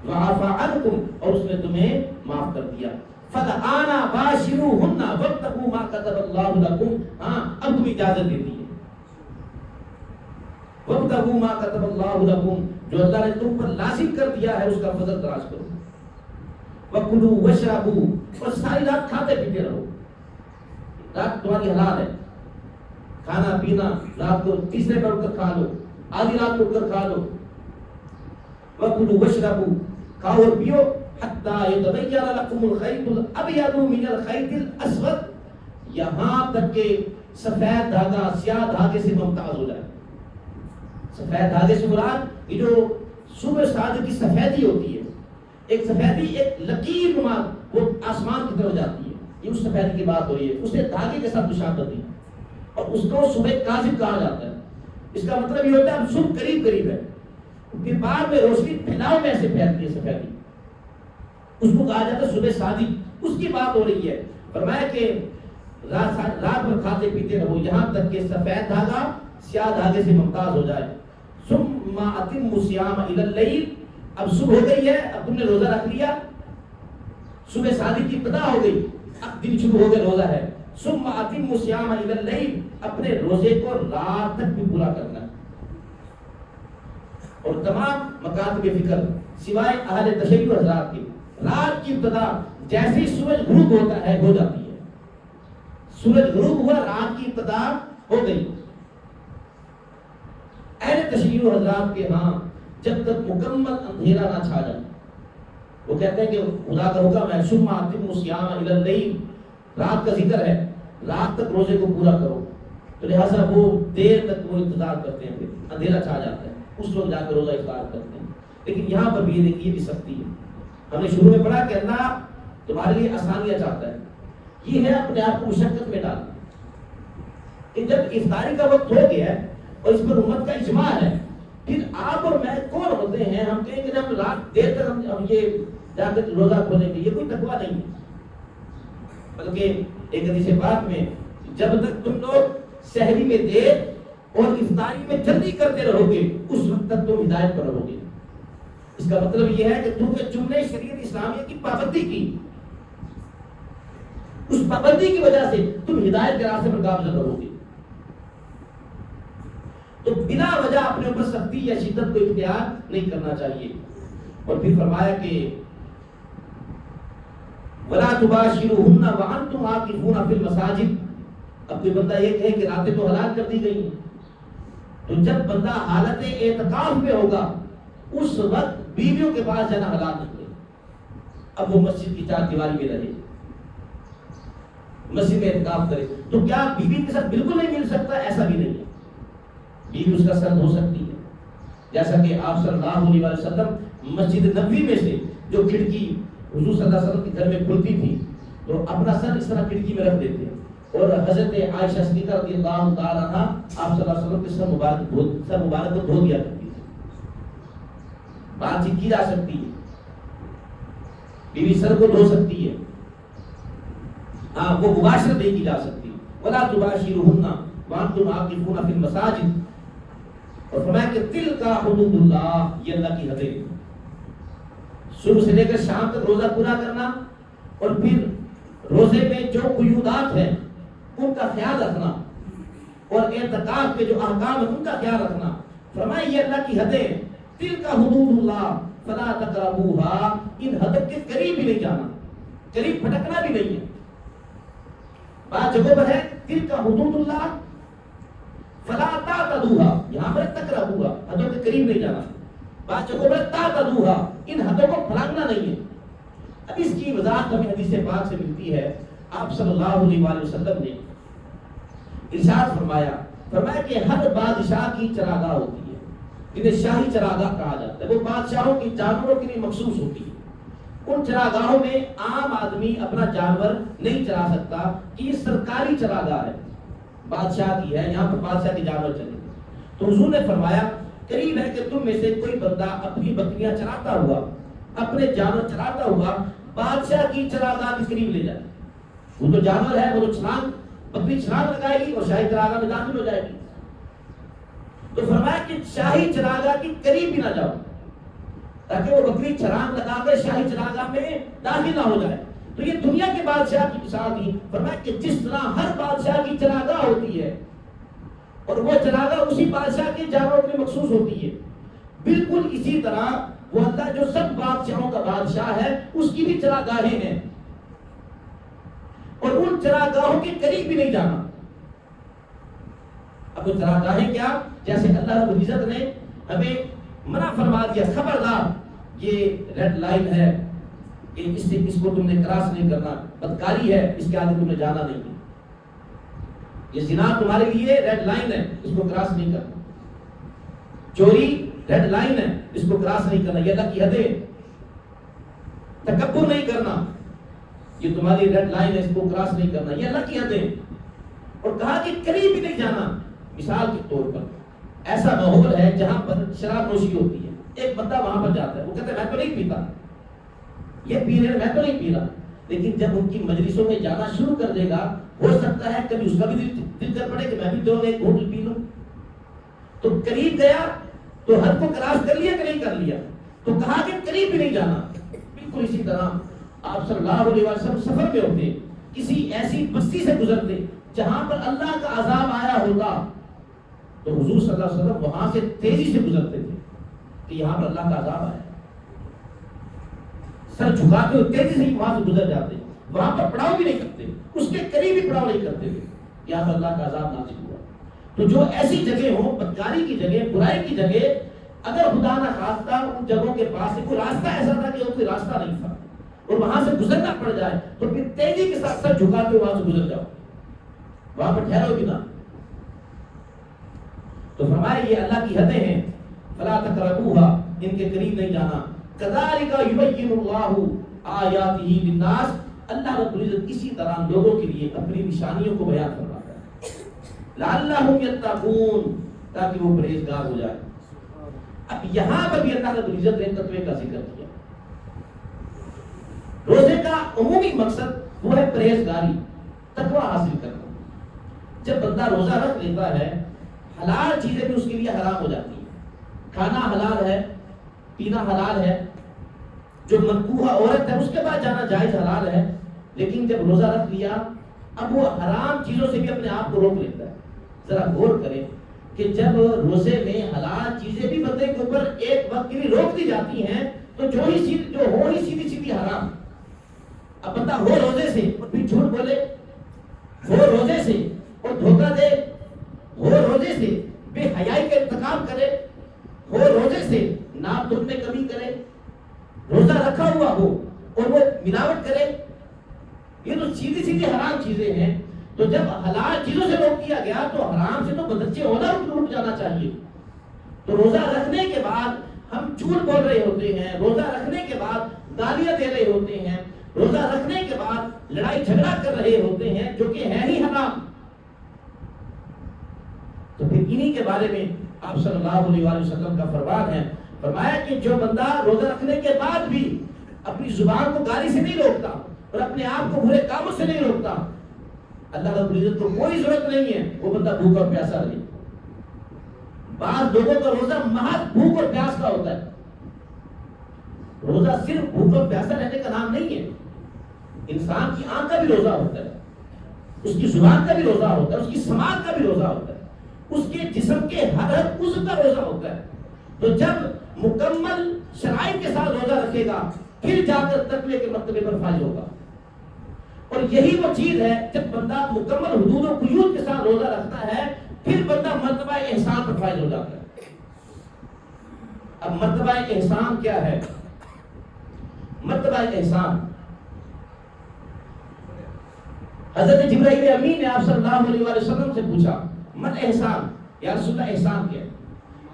وعفا عنکم، اور اس نے تمہیں معاف کر دیا۔ فَالْآنَ بَاشِرُوهُنَّ وَابْتَغُوا مَا كَتَبَ اللَّهُ لَكُمْ، ہاں اب تمہیں اجازت دیتی ہے، وَابْتَغُوا مَا كَتَبَ اللَّهُ لَكُمْ، جو اللہ نے تم پر لازم کر دیا ہے اس کا فضل تلاش کرو، وَكُلُوا وَاشْرَبُوا، اور ساری رات کھاتے پیتے رہو، رات تمہاری حلال ہے، کھانا پینا رات کو تیسرے پر اٹھ کر کھا لو، آدھی رات کو اٹھ کر کھا لو، وَكُلُوا وَاشْرَبُوا، کھاؤ اور پیو، حتی یتبین لکم الخیط الابیض من الخیط الاسود، یہاں تک کہ سفید دھاگا سیاہ دھاگے سے ممتاز ہو جائے. سفید دھاگے سے مراد یہ جو صبح صادق کی سفیدی ہوتی ہے، ایک سفیدی ایک لکیر نما وہ آسمان کی طرف جاتی ہے، یہ اس سفیدی کی بات ہو رہی ہے. اسے دھاگے کے ساتھ مشابہت دی اور اس کو صبح کاذب کہا جاتا ہے. اس کا مطلب یہ ہوتا ہے اب صبح قریب قریب ہے، پھر بعد میں روشنی پھیلاؤ میں سے پھیلتی ہے سفیدی، اس کو کہا جاتا ہے صبح صادق. اس کی بات ہو رہی ہے. فرمایا کہ رات بھر کھاتے پیتے رہو یہاں تک کہ سفید دھاگا سیاہ دھاگے سے ممتاز ہو جائے. ثم اتموا الصیام الی اللیل، اب صبح ہو گئی ہے، اب تم نے روزہ رکھ لیا، صبح صادق کی ابتدا ہو گئی، اب دن شروع ہو گیا، روزہ ہے. ثم اتموا الصیام الی اللیل، اپنے روزے کو رات تک بھی پورا کرنا ہے. اور تمام مکاتب فکر سوائے اہل تشیع حضرات کے، رات کی ابتدا جیسے ہی سورج غروب ہوتا ہے ہو جاتی ہے. سورج غروب ہوا، رات کی ابتدا ہو گئی. اہل تشیع حضرات کے ہاں جب تک مکمل اندھیرا نہ چھا جائے، وہ کہتے ہیں کہ خدا کا حکم ہے ثم اتموا الصیام الی اللیل، رات کا ذکر ہے، رات تک روزے کو پورا کرو. تو لہٰذا وہ دیر تک وہ انتظار کرتے ہیں، پھر اندھیرا چھا جاتا ہے، اس وقت جا کے روزہ افطار کرتے ہیں. لیکن یہاں پر بھی یہ دیکھیے بھی سختی ہے. ہم نے شروع میں پڑھا کہ اللہ تمہارے لیے آسانیاں چاہتا ہے. یہ ہے اپنے آپ کو مشقت میں ڈالنا کہ جب افطاری کا وقت ہو گیا ہے اور اس پر امت کا اجماع ہے، پھر آپ اور میں کون ہوتے ہیں ہم کہیں کہ ہم رات دیر تک ہم یہ جا کے روزہ کھولیں گے؟ یہ کوئی تقویٰ نہیں ہے. بلکہ ایک حدیث پاک میں جب تک تم لوگ سحری میں دیر اور افطاری میں جلدی کرتے رہو گے اس وقت تک تم ہدایت پر رہو گے. اس کا مطلب یہ ہے کہ تم نے تم نے شریعت اسلامیہ کی پابندی کی، اس پابندی کی وجہ سے تم ہدایت کے راستے پر گامزن رہو گے. تو بلا وجہ اپنے اوپر سختی یا شدت کو اختیار نہیں کرنا چاہیے. اور پھر فرمایا کہ وَلَا تُبَاشِرُوهُنَّ وَأَنْتُمْ عَاكِفُونَ فِي الْمَسَاجِدِ. اب کوئی بندہ یہ کہے کہ راتیں تو حلال کر دی گئی ہیں، تو جب بندہ حالت اعتکاف میں ہوگا اس وقت بیویوں کے پاس جانا حلال نہیں ہے. اب وہ مسجد کی چار دیواری میں رہے، مسجد میں اعتکاف کرے، تو کیا بیوی کے ساتھ بالکل نہیں مل سکتا؟ ایسا بھی نہیں ہے. بیوی اس کا سرد ہو سکتی ہے، جیسا کہ آپ صلی اللہ علیہ وسلم مسجد نبوی میں سے جو کھڑکی حضور صلی اللہ علیہ وسلم کے گھر میں کھلتی تھی تو اپنا سر اس طرح کھڑکی میں رکھ دیتے ہیں، اور حضرت عائشہ صدیقہ رضی اللہ تعالی عنہا آپ صلی اللہ علیہ وسلم کے سر مبارک کو دھو دیا کرتی تھی. بات چیت کی جا سکتی ہے، بیوی سر کو دھو سکتی ہے، ہاں وہ مباشرت نہیں کی جا سکتی. وَلَا تُبَاشِرُوهُنَّ وَأَنْتُمْ عَاكِفُونَ فِي الْمَسَاجِدِ. اور فرمایا کہ تِلْكَ حُدُودُ اللَّهِ، یہ اللہ کی حدیں. صبح سے لے کر شام تک روزہ پورا کرنا اور پھر روزے میں جو قیودات ہیں ان کا خیال رکھنا اور اعتکاف کے جو احکام ہیں ان کا خیال رکھنا. فرمایا یہ اللہ کی حدیں، تِلْكَ حُدُودُ اللَّهِ فَلَا تَقْرَبُوهَا، ان حدوں کے قریب بھی نہیں جانا، قریب پھٹکنا بھی نہیں ہے. بات جگہ پر ہے تِلْكَ حُدُودُ اللَّهِ فَلَا تَعْتَدُوهَا، یہاں پر تقربوها، حدوں کے قریب نہیں جانا. بات جگہ پر تَعْتَدُوهَا، ان حدوں کو پھلانگنا نہیں ہے. اب اس کی وضاحت ہمیں حدیث پاک سے ملتی ہے. آپ صلی اللہ علیہ وآلہ وسلم نے ارشاد فرمایا کہ ہر بادشاہ کی چراگاہ ہوتی ہے، جنہیں شاہی چراگاہ کہا جاتا ہے. وہ بادشاہوں کی جانوروں کے لیے مخصوص ہوتی ہے. ان چراگاہوں میں عام آدمی اپنا جانور نہیں چرا سکتا کہ یہ سرکاری چراگاہ ہے، بادشاہ کی ہے، یہاں پر بادشاہ کے جانور چلے. تو حضور نے فرمایا قریب ہے کہ تم میں سے کوئی بندہ اپنی بکریاں چراتا ہوا، اپنے جانور چراتا ہوا بادشاہ کی چراگاہ کے قریب لے جائے. وہ تو جانور ہے، وہ تو چھلانگ، بکری چھلانگ لگائے گی اور شاہی چراگاہ میں داخل ہو جائے گی. تو فرمایا کہ شاہی چراگاہ کے قریب بھی نہ جاؤ تاکہ وہ بکری چھلانگ لگا کر شاہی چراگاہ میں داخل نہ ہو جائے. تو یہ دنیا کے بادشاہ کی مثال دی. فرمایا کہ جس طرح ہر بادشاہ کی چراگاہ ہوتی ہے اور وہ چراگاہ اسی بادشاہ کے جانوروں کے مخصوص ہوتی ہے، بالکل اسی طرح وہ اللہ جو سب بادشاہوں کا بادشاہ ہے اس کی بھی چراگاہیں ہیں، اور ان چراگاہوں کے قریب بھی نہیں جانا. اب وہ چراگاہیں کیا؟ جیسے اللہ رب العزت نے ہمیں منع فرما دیا، خبردار یہ ریڈ لائن ہے، کہ اس کو تم نے کراس نہیں کرنا، بدکاری ہے اس کے آگے تم نے جانا نہیں ہے، یہ زنا تمہارے لیے ریڈ لائن ہے، اس کو کراس نہیں کرنا، چوری ریڈ لائن ہے، اس کو کراس نہیں کرنا، یہ اللہ کی حد ہے، تکبر نہیں کرنا یہ تمہاری ریڈ لائن ہے، اس کو کراس نہیں کرنا، یہ اللہ کی حد ہے۔ اور کہا کہ قریب بھی نہیں جانا۔ مثال کے طور پر ایسا ماحول ہے جہاں پر شراب نوشی ہوتی ہے، ایک بندہ وہاں پر جاتا ہے، وہ کہتا ہے میں تو نہیں پیتا، یہ پی رہے میں تو نہیں پی رہا، لیکن جب ان کی مجلسوں میں جانا شروع کر دے گا، ہو سکتا ہے کبھی اس کا بھی دل کر پڑے کہ میں بھی ایک گھونٹ پی لوں، تو قریب گیا تو حد کو کراس کر لیا کہ نہیں کر لیا، تو کہا کہ قریب بھی نہیں جانا۔ بالکل اسی طرح آپ صلی اللہ علیہ وسلم سفر میں ہوتے، کسی ایسی بستی سے گزرتے جہاں پر اللہ کا عذاب آیا ہوتا، تو حضور صلی اللہ علیہ وسلم وہاں سے تیزی سے گزرتے تھے کہ یہاں پر اللہ کا عذاب آیا، سر جھکاتے ہوئے تیزی سے وہاں سے گزر جاتے، وہاں پر پڑاؤ بھی نہیں کرتے، اس کے قریب بھی پڑاؤ نہیں کرتے تھے، یہاں پر اللہ کا عذاب نازل ہوا۔ تو جو ایسی جگہ ہوں، بدکاری کی جگہ، برائی کی جگہ، اگر خدا نہ خواستہ ان جگہوں کے پاس کوئی راستہ ایسا تھا کہ کوئی راستہ نہیں تھا اور وہاں سے گزرنا پڑ جائے، تو پھر تیزی کے ساتھ سر جھکا کے وہاں سے گزر جاؤ، وہاں پر ٹھہرو بھی نہ۔ تو فرمایا یہ اللہ کی حدیں ہیں، فلا تقربوها، ان کے قریب نہیں جانا۔ کذالک یبین اللہ آیاتہ للناس، اللہ رب العزت اسی طرح لوگوں کے لیے اپنی نشانیوں کو بیان فرماتا ہے، لعلہم یتقون، تاکہ وہ پرہیزگار ہو جائے۔ اب یہاں پر بھی اللہ رب العزت نے تقوی کا ذکر کیا۔ روزے کا عمومی مقصد وہ ہے پرہیزگاری، تقوی حاصل کرنا۔ جب بندہ روزہ رکھ لیتا ہے، حلال چیزیں بھی اس کے لیے حرام ہو جاتی ہیں، کھانا حلال ہے، پینا حلال ہے، جو مکروہ عورت ہے اس کے بعد جانا جائز حلال ہے، لیکن جب روزہ رکھ لیا اب وہ حرام چیزوں سے بھی اپنے آپ کو روک لیتا ہے۔ ذرا غور کریں کہ جب روزے میں حلال چیزیں بھی بندے کے اوپر ایک وقت کے لیے روک دی جاتی ہیں، تو جو ہو ہی سیدھی سیدھی حرام۔ اب بندہ ہو روزے سے اور پھر جھوٹ بولے، ہو روزے سے اور دھوکہ دے، ہو روزے سے بے حیائی کا ارتکاب کرے، ہو روزے سے ناپ تول میں کمی کرے، روزہ رکھا ہوا ہو اور وہ ملاوٹ کرے، یہ تو سیدھی سیدھی حرام چیزیں ہیں۔ تو جب حلال چیزوں سے روک دیا گیا تو حرام سے تو بدچے ہونا رک جانا چاہیے۔ تو روزہ رکھنے کے بعد ہم جھوٹ بول رہے ہوتے ہیں، روزہ رکھنے کے بعد گالیاں دے رہے ہوتے ہیں، روزہ رکھنے کے بعد لڑائی جھگڑا کر رہے ہوتے ہیں جو کہ ہے ہی حرام۔ تو پھر انہی کے بارے میں آپ صلی اللہ علیہ وآلہ وسلم کا فرمان ہے، فرمایا کہ جو بندہ روزہ رکھنے کے بعد بھی اپنی زبان کو گالی سے نہیں روکتا اور اپنے آپ کو برے کاموں سے نہیں روکتا، اللہ رب العزت کو کوئی ضرورت نہیں ہے وہ بندہ بھوکا اور پیاسا رہے۔ بعض لوگوں کا روزہ محض بھوک اور پیاس کا ہوتا ہے۔ روزہ صرف بھوک اور پیاسا رہنے کا نام نہیں ہے، انسان کی آنکھ کا بھی روزہ ہوتا ہے، اس کی زبان کا بھی روزہ ہوتا ہے، اس کی سماعت کا بھی روزہ ہوتا ہے، اس کے جسم کے ہر عضو کا روزہ ہوتا ہے۔ تو جب مکمل شرائط کے ساتھ روزہ رکھے گا پھر جا کر تقوی کے مرتبے پر فائز ہوگا۔ اور یہی وہ چیز ہے جب بندہ مکمل حدود و قیود کے ساتھ روزہ رکھتا ہے پھر بندہ مرتبہ احسان پر فائز ہو جاتا ہے۔ اب مرتبہ احسان کیا ہے؟ مرتبہ احسان، حضرت جبرائیل امین نے آپ صلی اللہ علیہ وآلہ وسلم سے پوچھا من احسان، یا رسول اللہ احسان کیا ہے؟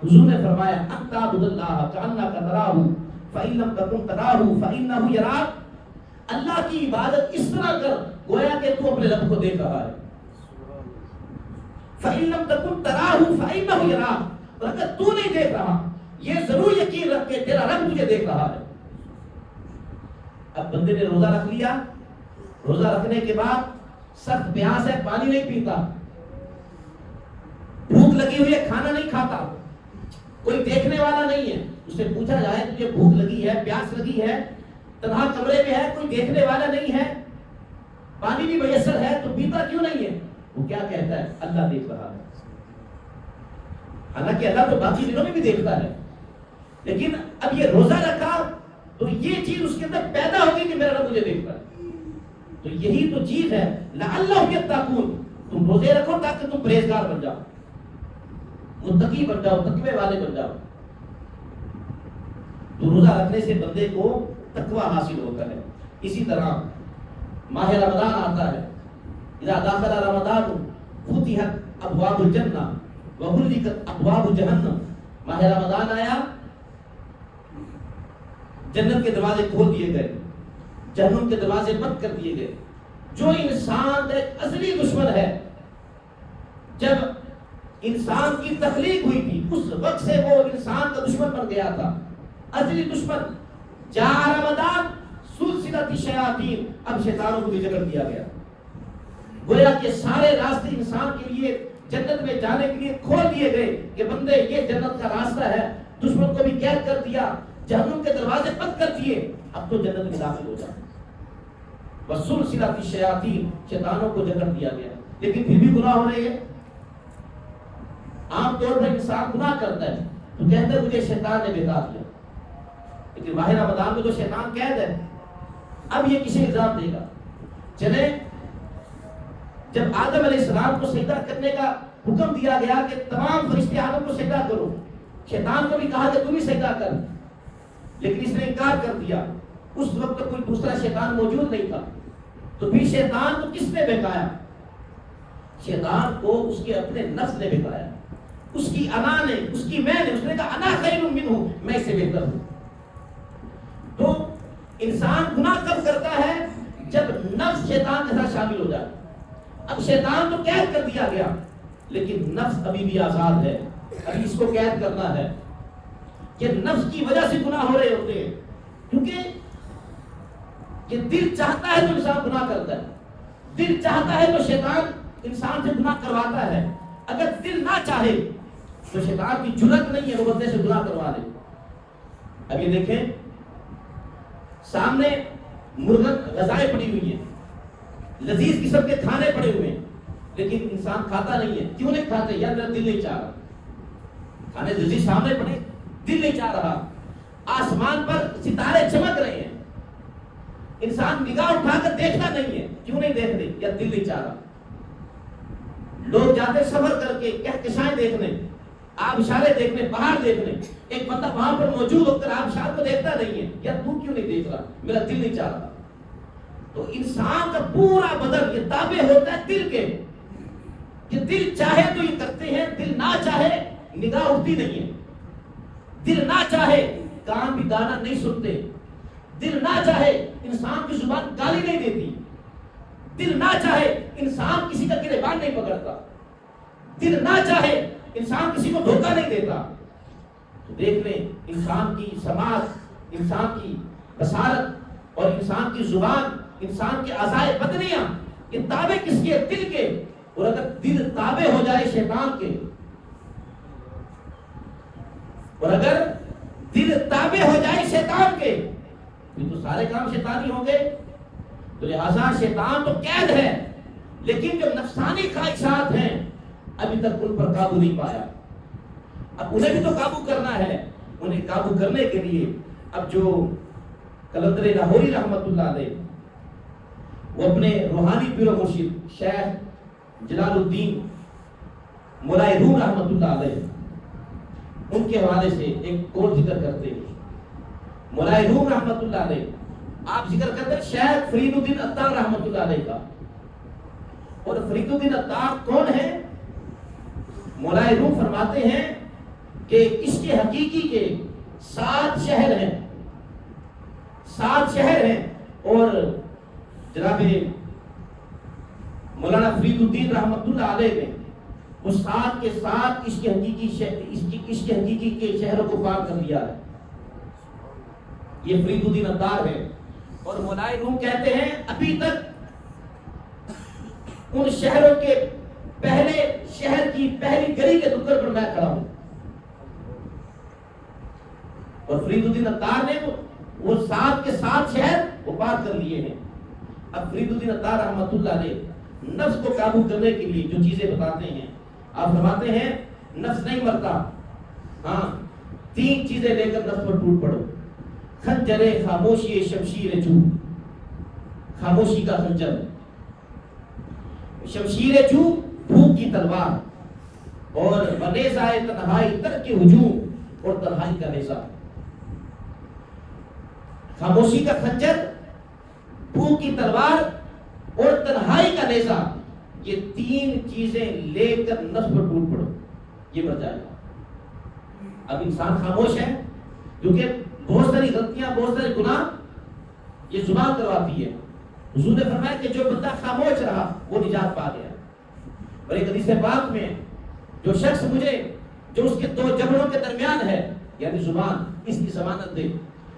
حضور نے فرمایا ان تعبد اللہ کأنک تراہ فإن لم تکن تراہ فإنہ یراک، اللہ کی عبادت اس طرح کر گویا کہ تو اپنے رب کو دیکھ رہا ہے۔ فإن لم تکن تراہ فإنہ یراک، اور اگر تو نہیں دیکھ رہا یہ ضرور یقین رکھ کہ تیرا رب تجھے دیکھ رہا ہے۔ اب بندے نے روزہ رکھ لیا، روزہ رکھنے کے بعد سخت پیاس ہے، پانی نہیں پیتا، بھوک لگی ہوئی ہے، کھانا نہیں کھاتا، کوئی دیکھنے والا نہیں ہے، اس سے پوچھا جائے تجھے بھوک لگی ہے، پیاس لگی ہے، تنہا کمرے میں ہے، کوئی دیکھنے والا نہیں ہے، پانی بھی میسر ہے تو پیتا کیوں نہیں ہے؟ وہ کیا کہتا ہے؟ اللہ دیکھ رہا ہے۔ حالانکہ اللہ تو باقی دنوں میں بھی دیکھتا ہے، لیکن اب یہ روزہ رکھا تو یہ چیز اس کے اندر پیدا ہوگی کہ میرا رب مجھے دیکھتا ہے۔ تو یہی تو چیز ہے لعلہم یتقون، تم روزے رکھو تاکہ تم پرہیزگار بن جاؤ، متقی بن جاؤ، تقوی والے بن جاؤ۔ تو روزہ رکھنے سے بندے کو تقوی حاصل ہوتا ہے۔ اسی طرح ماہ رمضان آتا ہے، اذا داخل رمضان فتحت ابواب الجنہ وغلقت ابواب جہنم، ماہ رمضان آیا جنت کے دروازے کھول دیے گئے، جہنم کے دروازے بند کر دیے گئے۔ جو انسان ایک اصلی دشمن ہے، جب انسان کی تخلیق ہوئی تھی اس وقت سے وہ انسان کا دشمن بن گیا تھا، اصلی دشمن۔ جا رمضان سلسلۃ الشیاطین، اب شیطانوں کو بھی جکڑ دیا گیا، گویا کہ سارے راستے انسان کے لیے جنت میں جانے کے لیے کھول دیے گئے کہ بندے یہ جنت کا راستہ ہے۔ دشمن کو بھی قید کر دیا، جہنم کے دروازے بند کر دیے، اب تو جنت میں داخل ہو جائے۔ وسلسلۃ الشیاطین، شیطانوں کو جکڑ دیا گیا، لیکن پھر بھی گناہ ہو رہے ہیں۔ عام طور پر انسان گناہ کرتا ہے تو کہتا ہے مجھے شیطان نے بہکا دیا، لیکن ماہ رمضان میں تو شیطان قید ہے، اب یہ کسے الزام دے گا؟ چلے جب آدم علیہ السلام کو سجدہ کرنے کا حکم دیا گیا کہ تمام فرشتے آدم کو سجدہ کرو، شیطان کو بھی کہا کہ تم بھی سجدہ کر، لیکن اس نے انکار کر دیا۔ اس وقت کوئی دوسرا شیطان موجود نہیں تھا، تو پھر شیطان کو کس نے بہکایا؟ شیطان کو اس کے اپنے نفس نے بہکایا، اس کی انا نے، اس کی میں نے، اس نے کہا انا خیر منہ، میں اس سے بہتر ہوں۔ تو انسان گناہ کب کرتا ہے؟ جب نفس شیطان کے ساتھ شامل ہو جائے۔ اب شیطان تو قید کر دیا گیا، لیکن نفس ابھی بھی آزاد ہے، ابھی اس کو قید کرنا ہے۔ کہ نفس کی وجہ سے گناہ ہو رہے ہوتے ہیں، کیونکہ کہ دل چاہتا ہے تو انسان گناہ کرتا ہے، دل چاہتا ہے تو شیطان انسان سے گناہ کرواتا ہے۔ اگر دل نہ چاہے تو شیطان کی جرأت نہیں ہے وہ بندے سے گناہ کروا دے۔ اب یہ دیکھیں سامنے مرغن غذائیں پڑی ہوئی ہیں، لذیذ قسم کے کھانے پڑے ہوئے ہیں، لیکن انسان کھاتا نہیں ہے۔ کیوں نہیں کھاتے؟ یار میرا دل نہیں چاہ رہا، کھانے لذیذ سامنے پڑے، دل نہیں چاہ رہا۔ آسمان پر ستارے چمک رہے ہیں، انسان نگاہ اٹھا کر دیکھتا نہیں ہے، کیوں نہیں دیکھ رہے؟ یا دل نہیں چاہ رہا۔ لوگ جاتے سفر کر کے کہکشائیں دیکھنے، آبشاریں دیکھنے، پہاڑ دیکھنے، ایک بندہ وہاں پر موجود ہو کر آبشار کو دیکھتا نہیں ہے، یا تو کیوں نہیں دیکھ رہا؟ میرا دل نہیں چاہ رہا۔ تو انسان کا پورا بدن یہ تابع ہوتا ہے دل کے، کہ دل چاہے تو یہ کرتے ہیں، دل نہ چاہے نگاہ اٹھتی نہیں ہے، دل نہ چاہے کان بھی گانا نہیں سنتے، دل نہ چاہے انسان کی زبان گالی نہیں دیتی، دل نہ چاہے انسان کسی کا گریبان نہیں پکڑتا، دل نہ چاہے انسان کسی کو دھوکہ نہیں دیتا۔ تو دیکھ لیں انسان کی سماعت، انسان کی بصارت اور انسان کی زبان، انسان کے اعضائے بدنیاں، یہ تابع کس کے؟ دل کے۔ اور اگر دل تابع ہو جائے شیطان کے، اور اگر دل تابع ہو جائے شیطان کے، پھر تو سارے کام شیطانی ہوں گے۔ تو لہذا شیطان تو قید ہے، لیکن جو نفسانی خواہشات ہیں ابھی تک ان پر قابو نہیں پایا۔ اب انہیں بھی تو قابو کرنا ہے۔ انہیں قابو کرنے کے لیے اب جو قلندر لاہوری رحمت اللہ علیہ، وہ اپنے روحانی پیر و مرشد شیخ جلال الدین مولائے روم رحمت اللہ علیہ، ان کے حوالے سے ایک قول ذکر کرتے ہیں۔ مولائے روم رحمت اللہ علیہ آپ ذکر کرتے ہیں شیخ فرید الدین عطار رحمت اللہ علیہ کا۔ اور فرید الدین عطار کون ہے؟ مولائے روم فرماتے ہیں کہ اس کے حقیقی کے 7 شہر ہیں، 7 شہر ہیں، اور جناب مولانا فرید الدین رحمت اللہ علیہ نے وہ 7 کے 7 اس کے حقیقی کے شہروں کو پار کر لیا ہے۔ یہ فرید الدین عطار ہے، اور مولائے روم کہتے ہیں ابھی تک ان شہروں کے پہلے شہر کی پہلی گلی کے نکڑ پر میں کھڑا ہوں، اور فرید الدین عطار نے وہ 7 کے 7 شہر وہ پار کر لیے ہیں۔ اب فرید الدین عطار رحمت اللہ علیہ نفس کو قابو کرنے کے لیے جو چیزیں بتاتے ہیں، آپ فرماتے ہیں نفس نہیں مرتا، ہاں 3 چیزیں لے کر نفس پر ٹوٹ پڑو۔ خنجر خاموشی شمشیر جو، خاموشی کا خنجر، شمشیر جو بھوک کی تلوار، اور نیزہ تنہائی ترک ہجوم، اور تنہائی کا نیزہ۔ خاموشی کا خنجر بھوک کی تلوار اور تنہائی کا نیزہ، یہ تین چیزیں لے کر نفس پر ٹوٹ پڑو، یہ مر جائے گا۔ اب انسان خاموش ہے کیونکہ بہت ساری غلطیاں، بہت سارے گناہ یہ زبان کرواتی ہے۔ حضور نے فرمایا کہ جو بندہ خاموش رہا وہ نجات پا گیا۔ اور ایک حدیث پاک میں جو شخص مجھے، جو اس کے دو جبڑوں کے درمیان ہے یعنی زبان، اس کی ضمانت دے،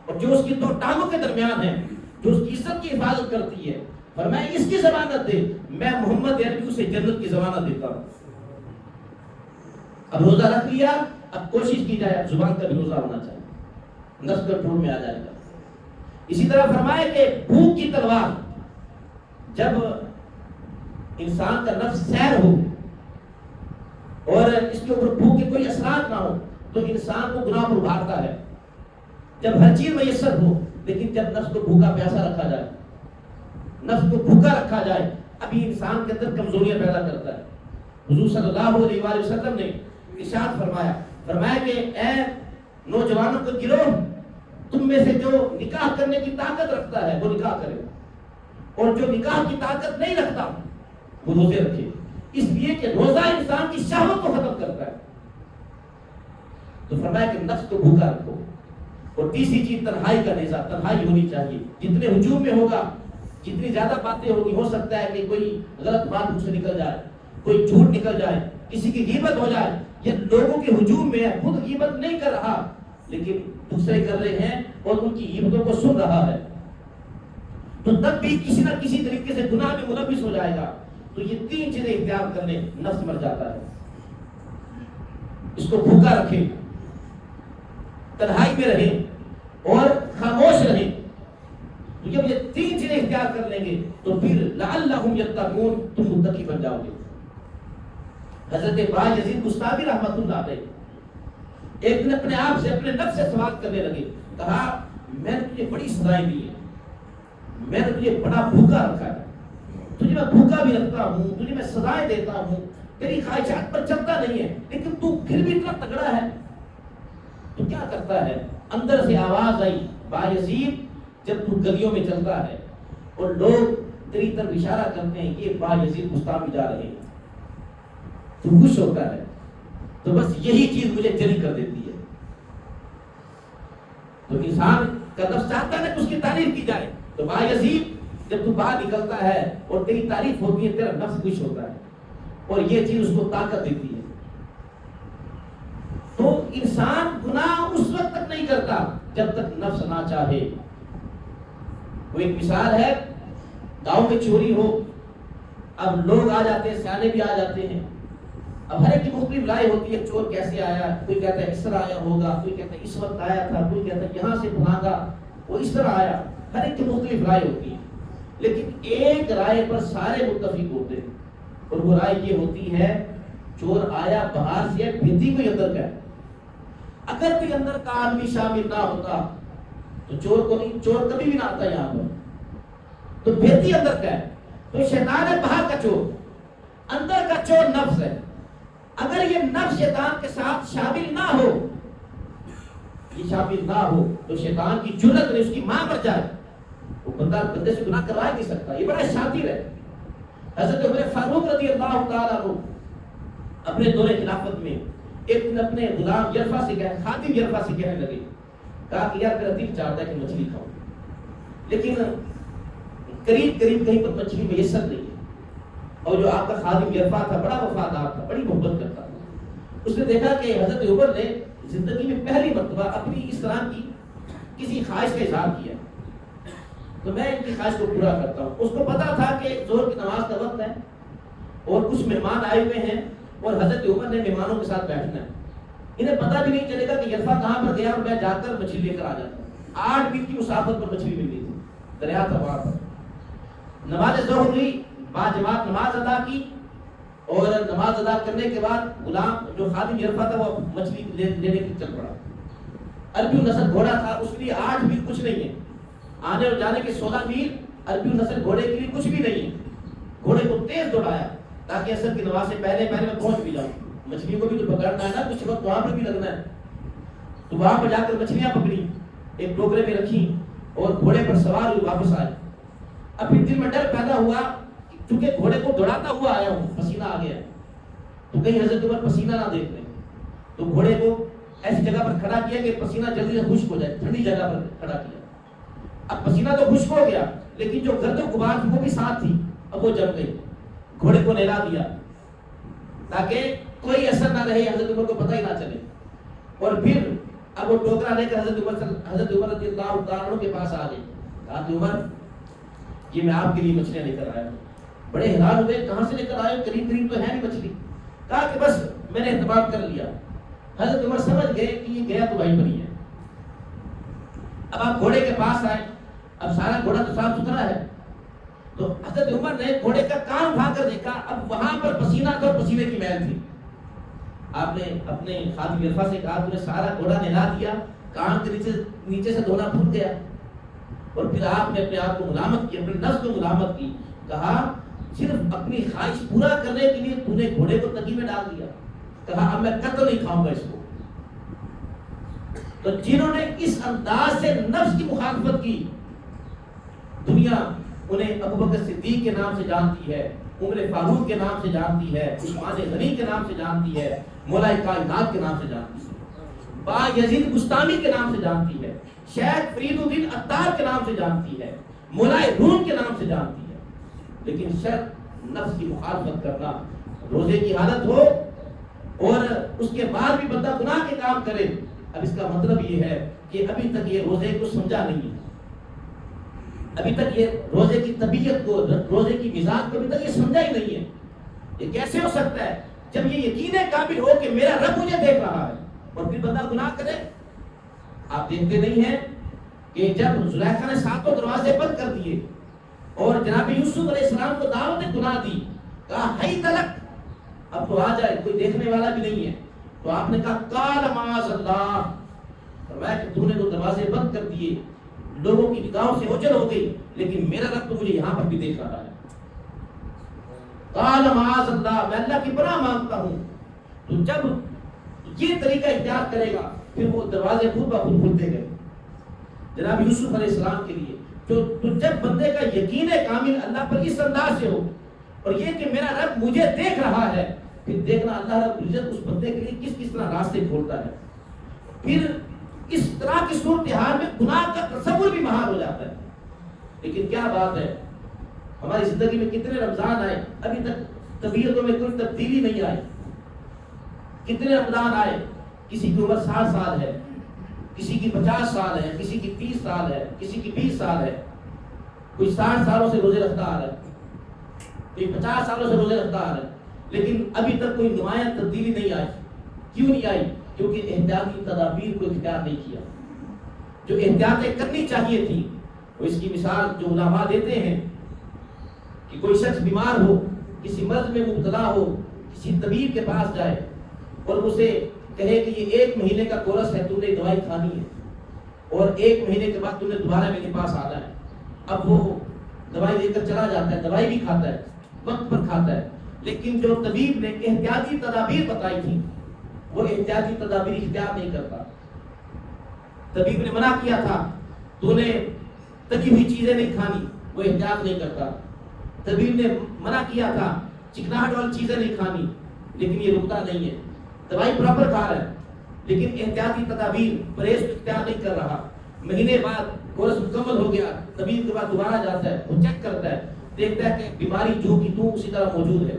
اور جو اس کی دو ٹانگوں کے درمیان ہے، جو اس کی عزت کی حفاظت کرتی ہے، فرمایا اس کی ضمانت دے، میں محمد عربی اسے جنت کی ضمانت دیتا ہوں۔ اب روزہ رکھ لیا، اب کوشش کی جائے اب زبان کا بھی روزہ ہونا چاہیے، نفس کنٹرول میں آ جائے گا۔ اسی طرح فرمایا کہ بھوک کی تلوار، جب انسان کا نفس سیر ہو اور اس کے اوپر بھوک کے کوئی اثرات نہ ہو تو انسان کو گناہ پر ابھارتا ہے۔ جب ہر چیز میسر ہو، لیکن جب نفس کو بھوکا پیاسا رکھا جائے، نفس کو بھوکا رکھا جائے، ابھی انسان کے اندر کمزوریاں پیدا کرتا ہے۔ حضور صلی اللہ علیہ وآلہ وسلم نے ارشاد فرمایا کہ اے نوجوانوں کو گروہ، تم میں سے جو نکاح کرنے کی طاقت رکھتا ہے وہ نکاح کرے، اور جو نکاح کی طاقت نہیں رکھتا وہ روزے رکھے، اس لیے کہ روزہ انسان کی شہوت کو ختم کرتا ہے۔ تو فرمایا کہ نفس کو بھوکا رکھو۔ اور تیسری چیز تنہائی کا نیزہ، تنہائی ہونی چاہیے۔ جتنے ہجوم میں ہوگا، جتنی زیادہ باتیں ہوگی، ہو سکتا ہے کہ کوئی غلط بات مجھ سے نکل جائے، کوئی جھوٹ نکل جائے، کسی کی غیبت ہو جائے، یہ لوگوں کے ہجوم میں ہے، خود غیبت نہیں کر رہا لیکن دوسرے کر رہے ہیں اور ان کی غیبتوں کو سن رہا ہے، تو تب بھی کسی نہ کسی طریقے سے گناہ میں ملوث ہو جائے گا۔ تو یہ تین چیزیں اختیار کرنے نفس مر جاتا ہے۔ اس کو بھوکا رکھیں، تنہائی میں رہیں اور خاموش رہیں۔ تو جب یہ تین چیزیں اختیار کر لیں گے تو پھر لعلہم یتقون، تم متقی بن جاؤ گے۔ حضرت با یزید بستامی رحمۃ اللہ علیہ ایک دن اپنے آپ سے، اپنے نفس سے سوال کرنے لگے، کہا میں نے تجھے بڑی سزائیں دی ہیں، میں نے تجھے بڑا بھوکا رکھا ہے، تجھے میں بھوکا بھی رکھتا ہوں، تجھے میں سزائیں دیتا ہوں، تیری خواہشات پر چلتا نہیں ہے، لیکن تو پھر بھی اتنا تگڑا ہے، تو کیا کرتا ہے؟ اندر سے آواز آئی، با یزید جب تو گلیوں میں چلتا ہے اور لوگ تیری طرف اشارہ کرتے ہیں یہ با یزید بستامی جا رہے ہیں، تو خوش ہوتا ہے، تو بس یہی چیز مجھے جری کر دیتی ہے۔ تو انسان کا نفس چاہتا ہے کہ اس کی تعریف کی جائے، تو با یزید جب تو باہر نکلتا ہے اور تیری تعریف ہوتی ہے، تیرا نفس خوش ہوتا ہے اور یہ چیز اس کو طاقت دیتی ہے۔ تو انسان گناہ اس وقت تک نہیں کرتا جب تک نفس نہ چاہے۔ وہ ایک مثال ہے، گاؤں میں چوری ہو، اب لوگ آ جاتے ہیں، سیانے بھی آ جاتے ہیں، اب ہر ایک کی مختلف رائے ہوتی ہے، چور کیسے آیا، کوئی کہتا ہے اس طرح آیا ہوگا، کوئی کہتا ہے اس وقت آیا تھا، کوئی کہتا ہے یہاں سے بھاگا، وہ اس طرح آیا، ہر ایک کی مختلف رائے ہوتی ہے، لیکن ایک رائے پر سارے متفق ہوتے ہیں، اور وہ رائے یہ ہوتی ہے چور آیا باہر سے، بھیتی کوئی اندر کا ہے۔ اگر کوئی اندر کا آدمی شامل نہ ہوتا تو چور کو نہیں، چور کبھی بھی نہ آتا یہاں پر، تو بھیتی اندر کا ہے، تو شیطان ہے باہر کا چور، اندر کا چور نفس ہے۔ اگر یہ نفس شیطان کے ساتھ شامل نہ ہو، یہ شامل نہ ہو تو شیطان کی جرأت نہیں، اس کی ماں مر جائے، وہ بندے سے گناہ کروا نہیں سکتا، یہ بڑا شاطر ہے۔ حضرت عمر فاروق رضی اللہ تعالیٰ عنہ اپنے دور خلافت میں ایک دن اپنے غلام یرفا سے خادم یرفا سے کہنے لگے، کہا کہ یار میرا دل چاہتا ہے کہ مچھلی کھاؤں، لیکن قریب کہیں پر مچھلی میسر نہیں ہے، اور جو آپ کا خادم یرفا تھا بڑا وفادار تھا، بڑی محبت کرتا تھا، اس نے دیکھا کہ حضرت عمر نے زندگی میں پہلی مرتبہ اپنی اس طرح کی کسی خواہش کا اظہار کیا، تو میں ان کی خواہش کو پورا کرتا ہوں۔ اس کو پتا تھا کہ ظہر کی نماز کا وقت ہے اور کچھ مہمان آئے ہوئے ہیں اور حضرت عمر نے مہمانوں کے ساتھ بیٹھنا ہے، انہیں پتہ بھی نہیں چلے گا کہ یرفا کہاں پر گیا اور میں جا کر مچھلی لے کر آ جاتا ہوں۔ 8 دن کی مسافت پر مچھلی مل گئی تھی، دریا تھا وہاں پر۔ نماز ظہر ہوئی، باجماعت نماز ادا کی، اور نماز ادا کرنے کے بعد غلام جو خادم یرفا تھا وہ مچھلی لینے کے چل پڑا۔ عربی نسل گھوڑا تھا، اس کے لیے 8 میل کچھ نہیں ہے، آنے اور جانے کے 16 میل عربی نسل گھوڑے کے لیے کچھ بھی نہیں ہے۔ گھوڑے کو تیز دوڑایا تاکہ عصر کی نماز سے پہلے میں پہنچ بھی جاؤں، مچھلی کو بھی تو پکڑنا ہے نا، کچھ وقت وہاں پر بھی لگنا ہے۔ تو وہاں پر جا کر مچھلیاں پکڑی، ایک ٹوکرے میں رکھی اور گھوڑے پر سوار ہوئی واپس آئے۔ اب پھر دل میں ڈر پیدا ہوا چونکہ گھوڑے کو دوڑاتا ہوا آیا ہوں، پسینہ آ گیا تو کہیں حضرت عمر پسینہ نہ دیکھ لیں، تو گھوڑے کو ایسی جگہ پر کھڑا کیا کہ پسینہ جلدی سے خشک ہو جائے، ٹھنڈی جگہ پر کھڑا کیا. اب پسینہ تو خشک ہو گیا لیکن جو گرد و غبار تھی وہ بھی ساتھ تھی، اب وہ جم گئی. گھوڑے کو نہلا دیا تاکہ کوئی اثر نہ رہے، حضرت عمر کو پتہ ہی نہ چلے. اور پھر اب وہ ٹوکرا لے کر حضرت عمر رضی اللہ تعالیٰ عنہ کے پاس آ گئے. کہا کہ عمر یہ میں آپ کے لیے مچھلیاں لے کر آیا ہوں. بڑے حیران ہوئے، کہاں سے لے کر آئے ہو، قریب قریب تو ہے نہیں مچھلی. کہا کہ بس میں نے اہتمام کر لیا. حضرت عمر سمجھ گئے کہ یہ گیا تو وہیں پر ہی ہے. اب آپ گھوڑے کے پاس آئے، اب سارا گھوڑا تو صاف ستھرا ہے، تو حضرت عمر نے گھوڑے کا کان اٹھا کر دیکھا، اب وہاں پر پسینہ تھا اور پسینے کی میل تھی. آپ نے اپنے خادم عرفہ سے کہا تو نے سارا گھوڑا نہلا دیا، کان کے نیچے سے دھونا بھول گیا. اور پھر آپ نے اپنے آپ کو ملامت کی، اپنے نفس کو ملامت کی. کہا صرف اپنی خواہش پورا کرنے کے لیے تو نے گھوڑے کو تنگی میں ڈال دیا. کہا اب میں قتل نہیں کھاؤں گا اس کو. تو جنہوں نے اس انداز سے نفس کی مخالفت کی، دنیا انہیں ابو بکر صدیق کے نام سے جانتی ہے، عمر فاروق کے نام سے جانتی ہے، عثمان غنی کے نام سے جانتی ہے، مولا کائنات کے نام سے جانتی ہے، با یزید بستانی کے نام سے جانتی ہے، شیخ فرید الدین عطار کے نام سے جانتی ہے، مولا روم کے نام سے جانتی ہے. لیکن شرط نفس کی مخالفت کرنا، روزے کی حالت ہو اور اس کے بعد بھی بندہ گناہ کے کام کرے. اب اس کا مطلب یہ ہے کہ ابھی تک یہ روزے کو سمجھا نہیں ہے، ابھی تک یہ روزے کی طبیعت کو، روزے کی مزاج کو ابھی تک یہ سمجھا ہی نہیں ہے. یہ کیسے ہو سکتا ہے جب یہ یقین قابل ہو کہ میرا رب مجھے دیکھ رہا ہے اور پھر بندہ گناہ کرے. آپ دیکھتے نہیں ہیں کہ جب زلیخا نے ساتوں دروازے بند کر دیے اور جناب یوسف علیہ السلام کو دعوت گناہ دی، کہا ہی تلک، اب تو آ جائے، کوئی دیکھنے والا بھی نہیں ہے. تو آپ نے کہا قال معاذ اللہ، فرمایا کہ تو نے تو دروازے بند کر دیے، لوگوں کی نگاہوں سے اوجھل ہو گئی، لیکن میرا رب تو مجھے یہاں پر بھی دیکھ رہا ہے. قال معاذ اللہ، میں اللہ کی پناہ مانگتا ہوں. تو جب یہ طریقہ اختیار کرے گا پھر وہ دروازے خود بخود کھلتے گئے جناب یوسف علیہ السلام کے لیے. تو جب بندے کا یقین کامل اللہ پر اس انداز سے ہو اور یہ کہ میرا رب مجھے دیکھ رہا ہے، پھر دیکھنا اللہ رب العزت اس بندے کے لیے کس طرح راستے کھولتا ہے. پھر اس طرح کی صورتحال میں گناہ کا تصور بھی محال ہو جاتا ہے. لیکن کیا بات ہے، ہماری زندگی میں کتنے رمضان آئے، ابھی تک طبیعتوں میں کوئی تبدیلی نہیں آئی. کتنے رمضان آئے، کسی کی عمر 60 سال ہے، کسی کی 50 سال ہے، کسی کی 30 سال ہے، کسی کی 20 سال ہے، کوئی 60 سالوں سے روزے رکھتا آ رہا ہے، کوئی 50 سالوں سے روزے رکھتا آ رہا ہے، لیکن ابھی تک کوئی نمایاں تبدیلی نہیں آئی. کیوں نہیں آئی؟ کیونکہ احتیاطی تدابیر کو اختیار نہیں کیا. جو احتیاطیں کرنی چاہیے تھی، وہ اس کی مثال جو علماء دیتے ہیں کہ کوئی شخص بیمار ہو، کسی مرض میں مبتلا ہو، کسی طبیب کے پاس جائے اور اسے کہے کہ یہ 1 مہینے کا کورس ہے، تو نے دوائی کھانی ہے اور 1 مہینے کے بعد تو نے دوبارہ میرے پاس آنا ہے. اب وہ دوائی لے کر چلا جاتا ہے، دوائی بھی کھاتا ہے، وقت پر کھاتا ہے، لیکن جو طبیب نے احتیاطی تدابیر بتائی تھی وہ احتیاطی تدابیر اختیار نہیں کرتا. طبیب نے منع کیا تھا تو نے تلی ہوئی چیزیں نہیں کھانی، وہ احتیاط نہیں کرتا. طبیب نے منع کیا تھا چکناہٹ والی چیزیں نہیں کھانی، لیکن یہ رکتا نہیں ہے، دوائی پراپر کھا رہا ہے لیکن احتیاطی تدابیر پرہیز اختیار نہیں کر رہا. مہینے بعد کورس مکمل ہو گیا، طبیب کے بعد دوبارہ جاتا ہے، وہ چیک کرتا ہے، دیکھتا ہے کہ بیماری جو کی تو اسی طرح موجود ہے.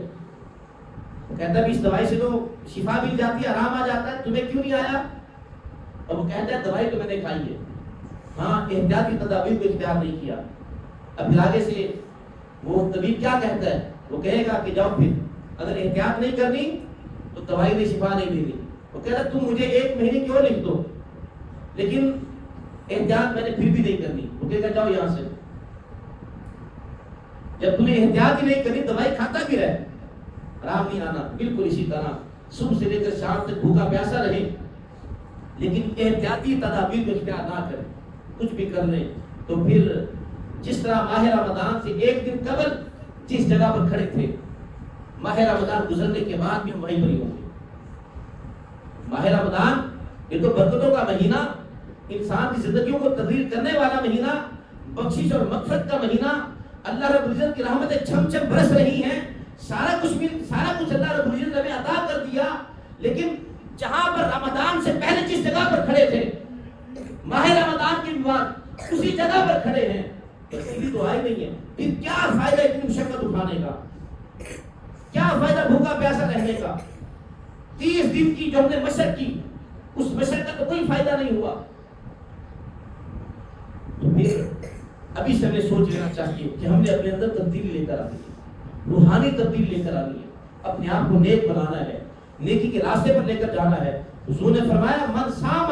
کہتا ہے اس دوائی سے تو شفا مل جاتی ہے، آرام آ جاتا ہے، تمہیں کیوں نہیں آیا؟ اور وہ کہتا ہے دوائی تو میں نے کھائی ہے، ہاں احتیاطی تدابیر کو اختیار نہیں کیا. اب پھر آگے سے وہ طبیب کیا کہتا ہے؟ وہ کہے گا کہ جاؤ پھر اگر احتیاط نہیں کرنی تو دوائی نے شفا نہیں دینی. وہ کہتا ہے تم مجھے 1 مہینے کیوں لکھ دو، لیکن احتیاط میں نے پھر بھی نہیں کرنی. وہ کہے گا جاؤ یہاں سے. جب تمہیں احتیاط ہی نہیں کرنی، دوائی کھاتا بھی رہے، آرام نہیں آنا. بالکل اسی طرح صبح سے لے کر شام تک بھوکا پیاسا رہے لیکن احتیاطی تدابیر کو اختیار نہ کریں، کچھ بھی کر لیں، تو پھر جس طرح ماہ رمضان سے 1 دن قبل جس جگہ پر کھڑے تھے، ماہ رمضان گزرنے کے بعد بھی ہم وہیں پر ہی ہوں گے. ماہ رمضان یہ تو برکتوں کا مہینہ، انسان کی زندگیوں کو تبدیل کرنے والا مہینہ، بخشش اور مغفرت کا مہینہ، اللہ رب العزت کی رحمتیں چھم چھم برس رہی ہیں، سارا کچھ اللہ رب العزت نے ہمیں عطا کر دیا، لیکن جہاں پر رمضان سے پہلے جس جگہ پر کھڑے تھے ماہ رمضان کے بعد اسی جگہ پر کھڑے ہیں، تبدیلی تو آئی نہیں ہے. پھر کیا فائدہ اتنی مشقت اٹھانے کا، کیا فائدہ بھوکا پیاسا رہنے کا؟ 30 دن کی جو ہم نے مشق کی، اس مشق کا تو کوئی فائدہ نہیں ہوا. تو پھر ابھی سے ہمیں سوچ لینا چاہیے کہ ہم نے اپنے اندر تبدیلی لے کر آنی ہے، روحانی تبدیلی لے کر آنی ہے، اپنے آپ کو نیک بنانا ہے، نیکی کے راستے پر لے کر جانا ہے. حضور نے فرمایا من صام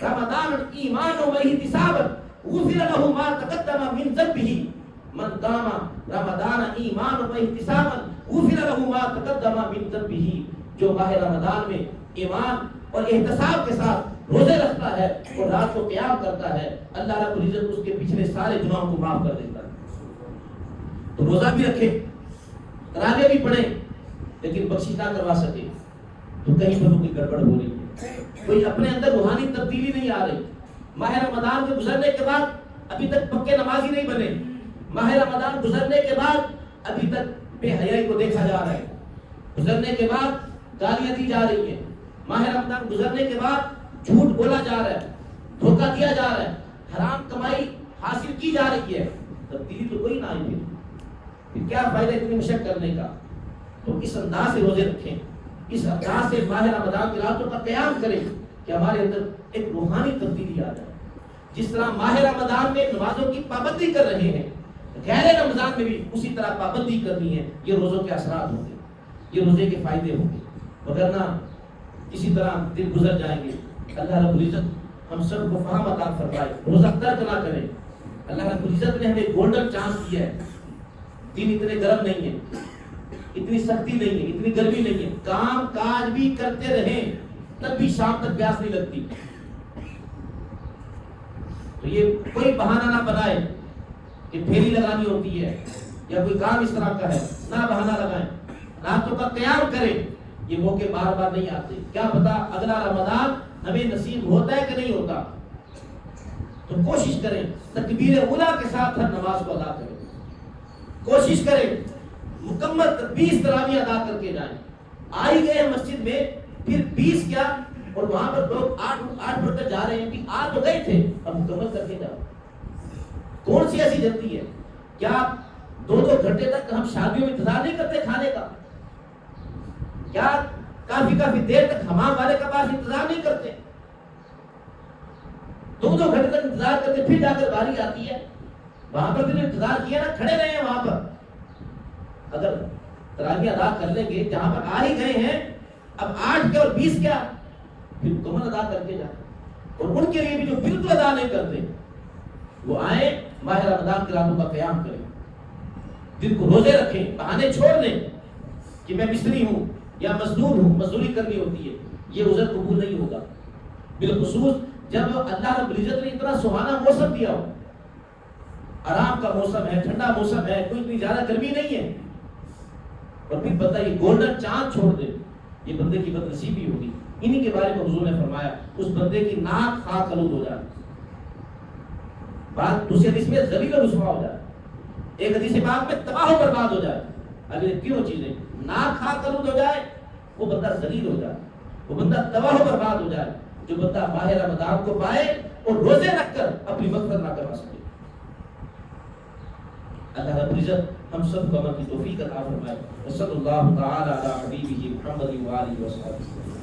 رمضان ایمانا واحتسابا غفر له ما تقدم من ذنبه، من قام رمضان ایمانا واحتسابا غفر له ما تقدم من ذنبه. جو ماہ رمضان میں ایمان اور احتساب کے ساتھ روزے رکھتا ہے اور رات کو قیام کرتا ہے، اللہ رب العزت اس کے پچھلے سارے گناہوں کو معاف کر دیتا ہے. تو روزہ بھی رکھے، تراویح بھی پڑھے، لیکن بخشش نہ کروا سکے تو کہیں پر کوئی گڑبڑ ہو رہی ہے، کوئی اپنے اندر روحانی تبدیلی نہیں آ رہی. ماہ رمضان کے گزرنے کے بعد ابھی تک پکے نمازی نہیں بنے، ماہ رمضان گزرنے کے بعد ابھی تک بے حیائی کو دیکھا جا رہا ہے، گزرنے کے بعد گالیاں دی جا رہی ہیں، ماہ رمضان گزرنے کے بعد جھوٹ بولا جا رہا ہے، دھوکہ دیا جا رہا ہے، حرام کمائی حاصل کی جا رہی ہے. تبدیلی تو کوئی نہ آئی. پھر کیا فائدہ اتنی مشق کرنے کا؟ تو اس انداز سے روزے رکھیں، اس انداز سے ماہ رمضان کی راتوں کا قیام کریں کہ ہمارے اندر ایک روحانی تبدیلی آ جائے. جس طرح ماہ رمضان میں نمازوں کی پابندی کر رہے ہیں، غیر رمضان میں بھی اسی طرح پابندی کرنی ہے. یہ روزوں کے اثرات ہوں گے، یہ روزے کے فائدے ہوں گے، وگرنہ اسی طرح دن گزر جائیں گے. اللہ رب العزت ہم سب کو فہم عطا فرمائے، روزہ ترک نہ کریں. اللہ رب العزت نے ہمیں گولڈن چانس دیا ہے. دن اتنے گرم نہیں ہے، اتنی سختی نہیں ہے، اتنی گرمی نہیں ہے، کام کاج بھی کرتے رہیں تب بھی شام تک پیاس نہیں لگتی. تو یہ کوئی بہانہ نہ بنائے کہ پھیری لگانی ہوتی ہے یا کوئی کام اس طرح کا ہے، نہ بہانہ لگائیں. راتوں کا قیام کریں. یہ موقع بار بار نہیں آتے، کیا پتا اگلا رمضان ہمیں نصیب ہوتا ہے کہ نہیں ہوتا. تو کوشش کریں تکبیر اولیٰ کے ساتھ ہر نماز کو ادا کریں. کوشش کریں مکمل 20 تراویح ادا کر کے جائیں. آئی گئے ہیں مسجد میں، پھر 20 کیا، اور وہاں پر لوگ 8 پڑھ کر جا رہے ہیں کہ آ تو گئے تھے، اب مکمل کر کے جاؤ. کون سی ایسی جلدی ہے؟ کیا 2 گھنٹے تک ہم شادیوں میں انتظار نہیں کرتے کھانے کا؟ کیا کافی دیر تک حمام والے کے پاس انتظار نہیں کرتے؟ 2 گھنٹے تک انتظار کرتے پھر جا کر باری آتی ہے. وہاں پر بھی انتظار کیا نا، کھڑے رہے ہیں وہاں پر. اگر تراویح ادا کر لیں گے جہاں پر آ ہی گئے ہیں، اب 8 کیا اور 20 کیا، پھر مکمل ادا کر کے جائیں. اور ان کے لیے بھی جو بالکل ادا نہیں کرتے وہ آئیں، ماہ رمضان کی راتوں کا قیام کریں، دن کو روزے رکھیں، بہانے چھوڑ دیں کہ میں مصری ہوں یا مزدور ہوں، مزدوری کرنی ہوتی ہے. یہ عذر قبول نہیں ہوگا، بالخصوص جب اللہ رب العزت نے اتنا سہانا موسم دیا ہو، آرام کا موسم ہے، ٹھنڈا موسم ہے، کوئی اتنی زیادہ گرمی نہیں ہے، اور پھر بندہ یہ گولڈن چاند چھوڑ دے، یہ بندے کی بد نصیبی ہوگی. انہی کے بارے میں حضور نے فرمایا اس بندے کی ناک خاک آلود ہو جائے. بات دوسری حدیث میں ذلیل و رسوا ہو جائے، ایک حدیث پاک میں تباہ و برباد ہو جائے. اگر یہ تینوں چیزیں ناک خاک آلود ہو جائے، وہ بندہ ذلیل ہو جائے، وہ بندہ تباہ و برباد ہو جائے. جو بندہ ماہ رمضان کو پائے اور روزے رکھ کر اپنی مغفرت نہ کروا سکے. اللہ رب العزت ہم سب کو عمل کی توفیق عطا فرمائے. صلی اللہ تعالی علی حبیبہ محمد و آلہ وصحبہ.